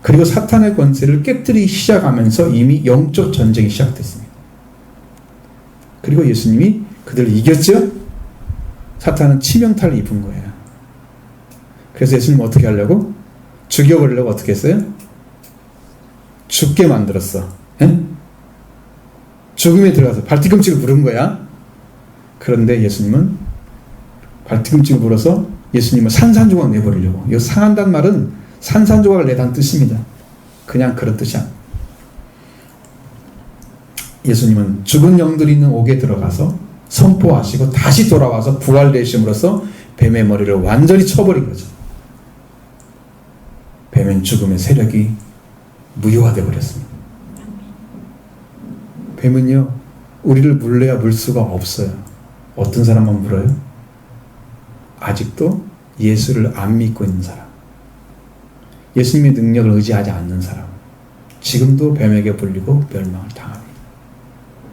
그리고 사탄의 권세를 깨뜨리기 시작하면서 이미 영적 전쟁이 시작됐습니다. 그리고 예수님이 그들을 이겼죠. 사탄은 치명타를 입은 거예요. 그래서 예수님은 어떻게 하려고? 죽여버리려고 어떻게 했어요? 죽게 만들었어. 에? 죽음에 들어가서 발뒤꿈치를 부른 거야. 그런데 예수님은 발뒤꿈치를 불어서 예수님을 산산조각 내버리려고. 이 상한다는 말은 산산조각을 내다는 뜻입니다. 그냥 그런 뜻이 아니에요. 예수님은 죽은 영들이 있는 옥에 들어가서 선포하시고 다시 돌아와서 부활되심으로써 뱀의 머리를 완전히 쳐버린 거죠. 뱀은 죽음의 세력이 무효화되어 버렸습니다. 뱀은요 우리를 물려야 물 수가 없어요. 어떤 사람만 물어요? 아직도 예수를 안 믿고 있는 사람, 예수님의 능력을 의지하지 않는 사람, 지금도 뱀에게 불리고 멸망을 당합니다.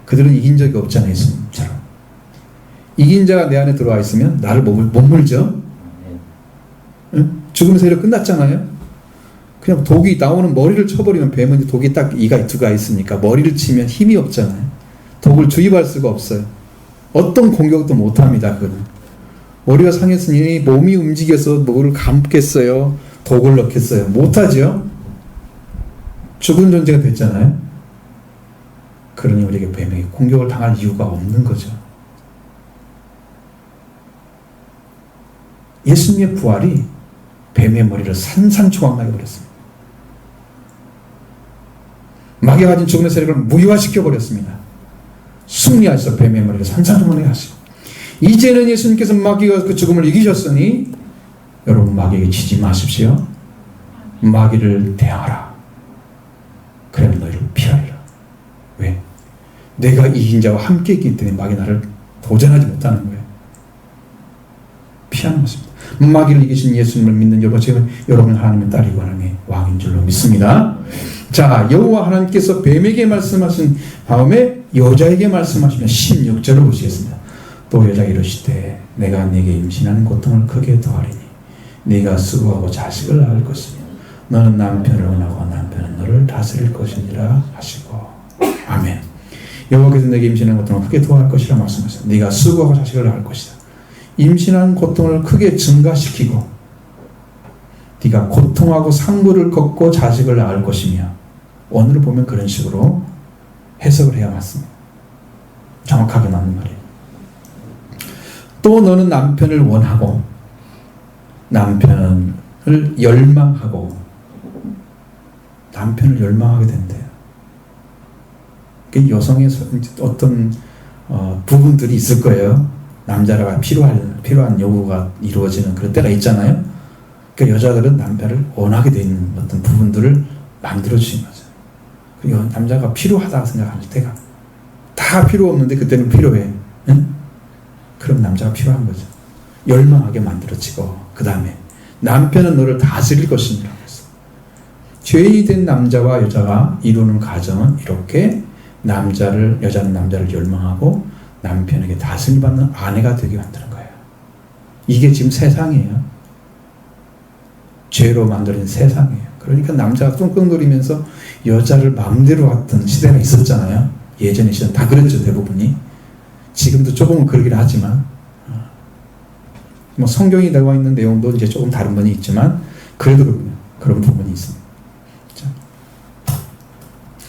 그들은 이긴 적이 없잖아요. 예수님처럼. 이긴 자가 내 안에 들어와 있으면 나를 못 물죠. 응? 죽음의 세력 끝났잖아요. 그냥 독이 나오는 머리를 쳐버리면 뱀은 독이 딱 이가 두가 있으니까 머리를 치면 힘이 없잖아요. 독을 주입할 수가 없어요. 어떤 공격도 못합니다. 그거는. 머리가 상했으니 몸이 움직여서 뭐를 감겠어요? 독을 넣겠어요? 못하죠? 죽은 존재가 됐잖아요. 그러니 우리에게 뱀에게 공격을 당할 이유가 없는 거죠. 예수님의 부활이 뱀의 머리를 산산조각나게 버렸습니다. 마귀가 가진 죽음의 세력을 무효화시켜 버렸습니다. 승리하셔서 뱀의 머리를 산산조각나게 하시고, 이제는 예수님께서 마귀가 그 죽음을 이기셨으니 여러분 마귀에게 지지 마십시오. 마귀를 대항하라. 그러면 너희를 피하리라. 왜? 내가 이긴 자와 함께 있기 때문에 마귀 나를 도전하지 못하는 거예요. 피하는 것입니다. 마귀를 이기신 예수님을 믿는 여러분, 지금 여러분 하나님의 딸이고 하나님의 왕인 줄로 믿습니다. 자, 여호와 하나님께서 뱀에게 말씀하신 다음에 여자에게 말씀하시면 16절을 보시겠습니다. 또 여자가 이르시되 내가 네게 임신하는 고통을 크게 더하리니 네가 수고하고 자식을 낳을 것이며 너는 남편을 원하고 남편은 너를 다스릴 것이니라 하시고. 아멘. 여호와께서 내게 임신하는 고통을 크게 더할 것이라 말씀하셨습니다. 네가 수고하고 자식을 낳을 것이다. 임신한 고통을 크게 증가시키고 네가 고통하고 상부를 걷고 자식을 낳을 것이며, 오늘을 보면 그런 식으로 해석을 해야 맞습니다. 정확하게 맞는 말이에요. 또 너는 남편을 원하고 남편을 열망하고, 남편을 열망하게 된대요. 여성의 어떤 부분들이 있을 거예요. 남자가 필요한 요구가 이루어지는 그런 때가 있잖아요. 그러니까 여자들은 남편을 원하게 되는 어떤 부분들을 만들어주신 거죠. 그리고 남자가 필요하다고 생각할 때가, 다 필요 없는데 그때는 필요해. 응? 그럼 남자가 필요한 거죠. 열망하게 만들어지고, 그 다음에 남편은 너를 다스릴 것이니라고 했어. 죄인이 된 남자와 여자가 이루는 가정은 이렇게 여자는 남자를 열망하고 남편에게 다스림받는 아내가 되게 만드는 거예요. 이게 지금 세상이에요. 죄로 만들어진 세상이에요. 그러니까 남자가 끙끙거리면서 여자를 마음대로 왔던 시대가 있었잖아요. 예전의 시대는 다 그랬죠, 대부분이. 지금도 조금은 그러긴 하지만, 뭐 성경이 나와 있는 내용도 이제 조금 다른 면이 있지만 그래도 그런 부분이 있습니다.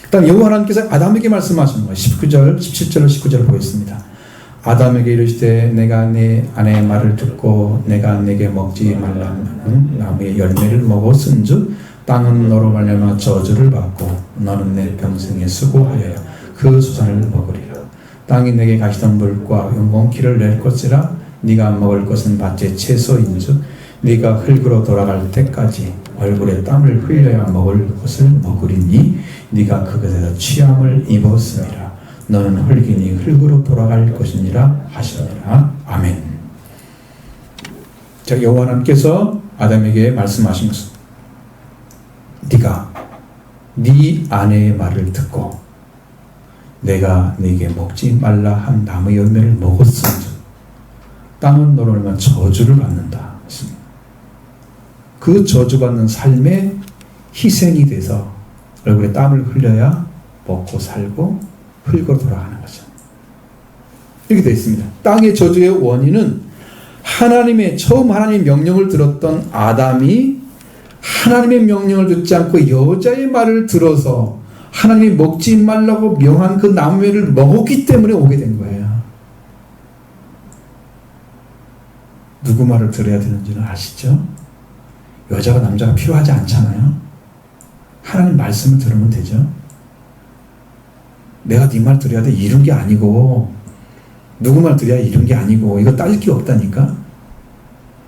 일단 여호와 하나님께서 아담에게 말씀하시는 거예요. 17절 19절을 보겠습니다. 아담에게 이르시되 내가 네 아내의 말을 듣고 내가 내게 먹지 말라는 나무의 열매를 먹었은즉 땅은 너로 말미암아 저주를 받고 너는 내 평생에 수고하여야 그 수산을 먹으리라. 땅이 내게 가시던 물과 용공기를 낼 것이라. 네가 먹을 것은 밭의 채소인즉 네가 흙으로 돌아갈 때까지 얼굴에 땀을 흘려야 먹을 것을 먹으리니 네가 그것에서 취함을 입었으니라. 너는 흙이니 흙으로 돌아갈 것이니라 하시니라. 아멘. 자, 여호와 하나님께서 아담에게 말씀하신 것은 네가 네 아내의 말을 듣고 내가 네게 먹지 말라 한 나무 열매를 먹었은즉 땅은 너로 말미암아 저주를 받는다. 그 저주받는 삶에 희생이 돼서 얼굴에 땀을 흘려야 먹고 살고 흙으로 돌아가는 거죠. 이렇게 되어 있습니다. 땅의 저주의 원인은 처음 하나님의 명령을 들었던 아담이 하나님의 명령을 듣지 않고 여자의 말을 들어서 하나님이 먹지 말라고 명한 그 나무를 먹었기 때문에 오게 된 거예요. 누구 말을 들어야 되는지는 아시죠? 여자가 남자가 필요하지 않잖아요. 하나님 말씀을 들으면 되죠. 내가 네 말 들어야 돼 이런 게 아니고, 누구 말 들어야 이런 게 아니고, 이거 따질 게 없다니까.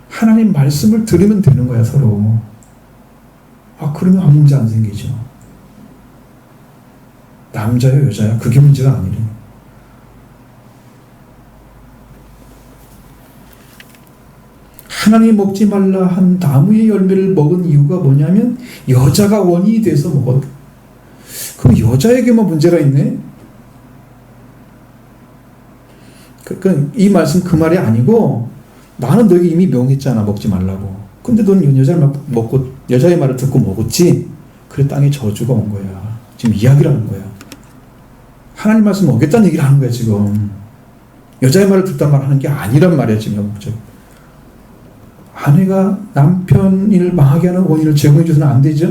하나님 말씀을 들으면 되는 거야, 서로. 그러면 아무 문제 안 생기죠. 남자야 여자야 그게 문제가 아니래. 하나님이 먹지 말라 한 나무의 열매를 먹은 이유가 뭐냐면 여자가 원인이 돼서 먹었다. 그럼 여자에게만 문제가 있네? 이 말씀 그 말이 아니고, 나는 너에게 이미 명했잖아 먹지 말라고. 근데 너는 여자의 말을 듣고 먹었지? 그래 땅에 저주가 온 거야. 지금 이야기를 하는 거야. 하나님 말씀 먹겠다는 얘기를 하는 거야 지금. 여자의 말을 듣단 말 하는 게 아니란 말이야 지금. 아내가 남편을 망하게 하는 원인을 제공해 줘서는 안 되죠.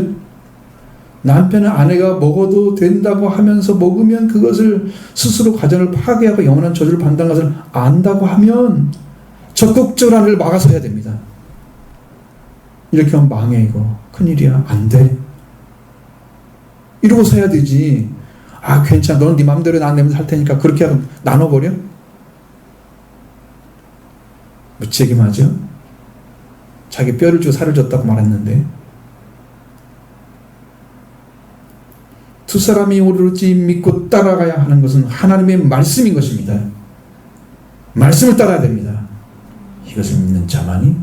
남편은 아내가 먹어도 된다고 하면서 먹으면 그것을 스스로 가정을 파괴하고 영원한 저주를 받는다는 것을 안다고 하면 적극적으로 아내를 막아서 해야 됩니다. 이렇게 하면 망해. 이거 큰일이야. 안 돼. 이러고서 해야 되지. 괜찮아. 너는 네 마음대로 나 안 내면 살 테니까 그렇게 하고 나눠버려? 무책임하죠? 자기 뼈를 주고 살을 줬다고 말했는데 두 사람이 오로지 믿고 따라가야 하는 것은 하나님의 말씀인 것입니다. 말씀을 따라야 됩니다. 이것을 믿는 자만이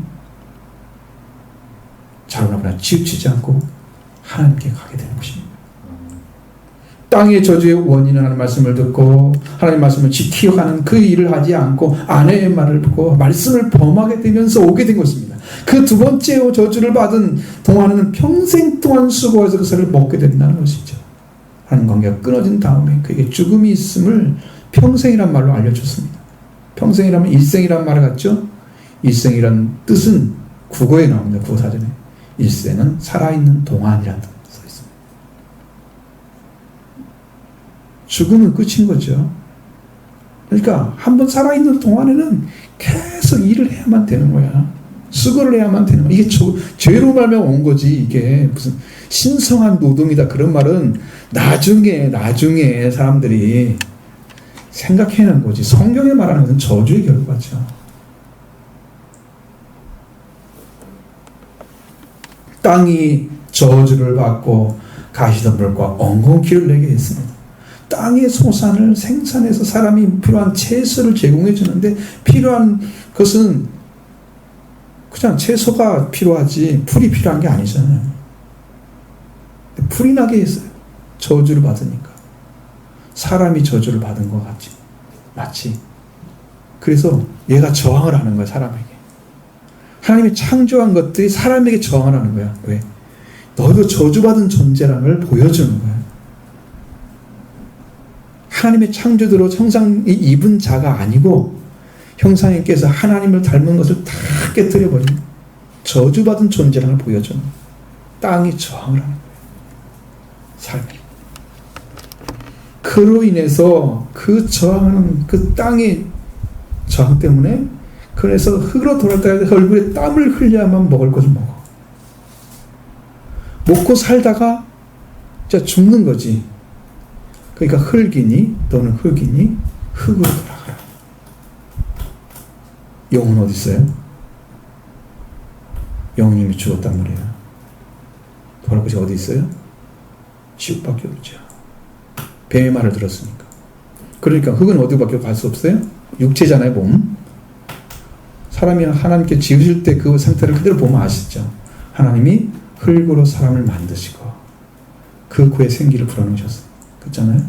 자로나보나 치우치지 않고 하나님께 가게 되는 것입니다. 땅의 저주의 원인은 하나님 말씀을 듣고 하나님 말씀을 지키어가는 그 일을 하지 않고 아내의 말을 듣고 말씀을 범하게 되면서 오게 된 것입니다. 그 두 번째 저주를 받은 동안에는 평생 동안 수고해서 그것을 먹게 된다는 것이죠. 하나님 관계가 끊어진 다음에 그에게 죽음이 있음을 평생이란 말로 알려줬습니다. 평생이라면 일생이란 말을 갖죠. 일생이란 뜻은 국어에 나옵니다. 국어사전에. 일생은 살아있는 동안이라는 뜻 써 있습니다. 죽음은 끝인 거죠. 그러니까 한번 살아있는 동안에는 계속 일을 해야만 되는 거야. 수고를 해야만 되는 거야. 이게 죄로 말면 온 거지. 이게 무슨 신성한 노동이다 그런 말은 나중에 사람들이 생각해낸 거지. 성경에 말하는 것은 저주의 결과죠. 땅이 저주를 받고 가시덤불과 엉겅퀴를 내게 했습니다. 땅의 소산을 생산해서 사람이 필요한 채소를 제공해 주는데 필요한 것은 그냥 채소가 필요하지 풀이 필요한 게 아니잖아요. 풀이 나게 했어요. 저주를 받으니까. 사람이 저주를 받은 것 같지. 마치. 그래서 얘가 저항을 하는 거야, 사람에게. 하나님이 창조한 것들이 사람에게 저항을 하는 거야. 왜? 너도 저주받은 존재라는 걸 보여주는 거야. 하나님의 창조대로 형상이 입은 자가 아니고 형상님께서 하나님을 닮은 것을 다 깨뜨려버린 저주받은 존재라는 걸 보여주는 거야. 땅이 저항을 하는 거야. 삶이. 그로 인해서 그 저항하는 그 땅의 저항 때문에 그래서 흙으로 돌아갈 때 얼굴에 땀을 흘려야만 먹을 것을 먹어. 먹고 살다가 진짜 죽는 거지. 그러니까 흙이니 또는 흙이니 흙으로 돌아가라. 영은 어디 있어요? 영은 이미 죽었단 말이에요. 돌아갈 곳이 어디 있어요? 지옥밖에 없죠. 뱀의 말을 들었으니까. 그러니까 흙은 어디밖에 갈 수 없어요? 육체잖아요, 몸. 사람이 하나님께 지으실 때 그 상태를 그대로 보면 아시죠? 하나님이 흙으로 사람을 만드시고 그 코에 생기를 불어넣으셨어요. 그렇잖아요?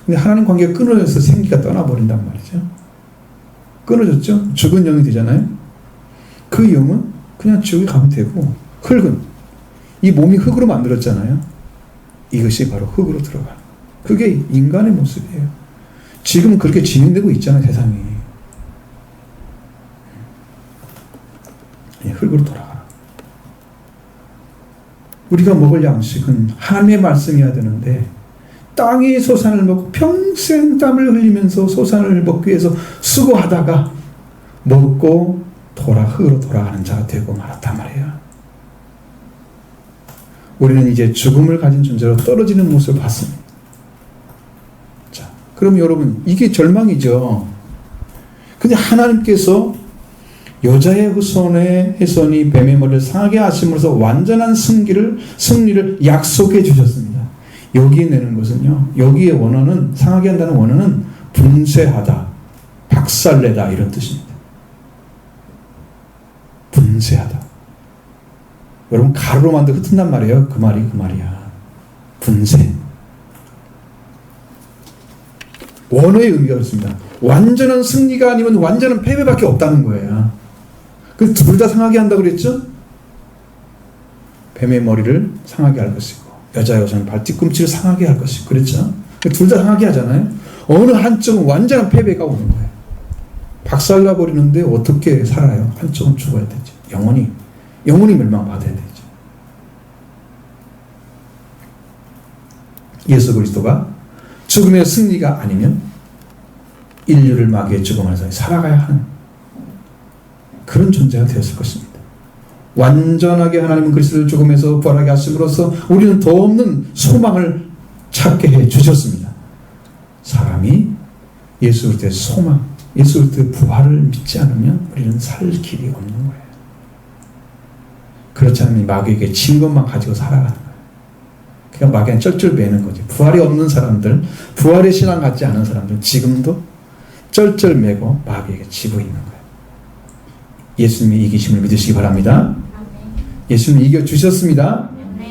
근데 하나님 관계가 끊어져서 생기가 떠나버린단 말이죠. 끊어졌죠? 죽은 영이 되잖아요? 그 영은 그냥 지옥에 가면 되고 흙은 이 몸이 흙으로 만들었잖아요. 이것이 바로 흙으로 들어가는 그게 인간의 모습이에요. 지금 그렇게 진행되고 있잖아요, 세상이. 흙으로 돌아가라. 우리가 먹을 양식은 하나님의 말씀이어야 되는데 땅의 소산을 먹고 평생 땀을 흘리면서 소산을 먹기 위해서 수고하다가 먹고 흙으로 돌아가는 자가 되고 말았단 말이에요. 우리는 이제 죽음을 가진 존재로 떨어지는 모습을 봤습니다. 자, 그럼 여러분 이게 절망이죠. 근데 하나님께서 여자의 후손의 해손이 뱀의 머리를 상하게 하심으로써 완전한 승리를 약속해 주셨습니다. 여기에 내는 것은요. 여기에 원어는 상하게 한다는 원어는 분쇄하다, 박살내다 이런 뜻입니다. 분쇄하다. 여러분 가루로 만들 흩은단 말이에요. 그 말이야. 분쇄. 원어의 의미가 그렇습니다. 완전한 승리가 아니면 완전한 패배밖에 없다는 거예요. 그 둘 다 상하게 한다고 그랬죠? 뱀의 머리를 상하게 할 것이고 여자의 옷은 발뒤꿈치를 상하게 할 것이고 그랬죠? 둘 다 상하게 하잖아요. 어느 한쪽은 완전한 패배가 오는 거예요. 박살나버리는데 어떻게 살아요? 한쪽은 죽어야 되죠. 영원히 멸망받아야 되죠. 예수 그리스도가 죽음의 승리가 아니면 인류를 마귀의 죽음 안에서 살아가야 하는 그런 존재가 되었을 것입니다. 완전하게 하나님은 그리스도를 죽음에서 부활하게 하심으로써 우리는 더 없는 소망을 찾게 해 주셨습니다. 사람이 예수 그리스도의 소망, 예수 그리스도의 부활을 믿지 않으면 우리는 살 길이 없는 거예요. 그렇지 않으면 마귀에게 진 것만 가지고 살아가는 거예요. 그러니까 마귀는 쩔쩔매는 거지. 부활이 없는 사람들, 부활의 신앙 갖지 않은 사람들 지금도 쩔쩔매고 마귀에게 지고 있는 거예요. 예수님의 이기심을 믿으시기 바랍니다. 예수님 이겨주셨습니다.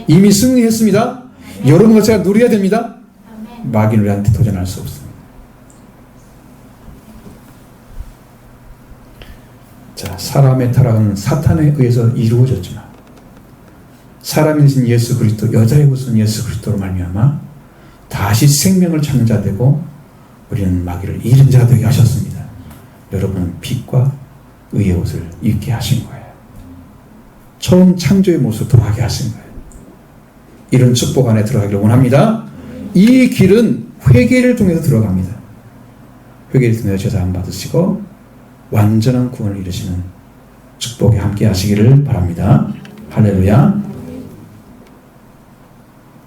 이미 승리했습니다. 여러분과 제가 누려야 됩니다. 마귀는 우리한테 도전할 수 없습니다. 자, 사람의 타락은 사탄에 의해서 이루어졌지만 사람이 되신 예수 그리스도, 여자의 후손 예수 그리스도로 말미암아 다시 생명을 창자되고 우리는 마귀를 이긴 자 되게 하셨습니다. 여러분은 빛과 의의 옷을 입게 하신 거예요. 처음 창조의 모습 돌아가게 하신 거예요. 이런 축복 안에 들어가기를 원합니다. 이 길은 회개를 통해서 들어갑니다. 회개를 통해서 제사 안 받으시고 완전한 구원을 이루시는 축복에 함께 하시기를 바랍니다. 할렐루야.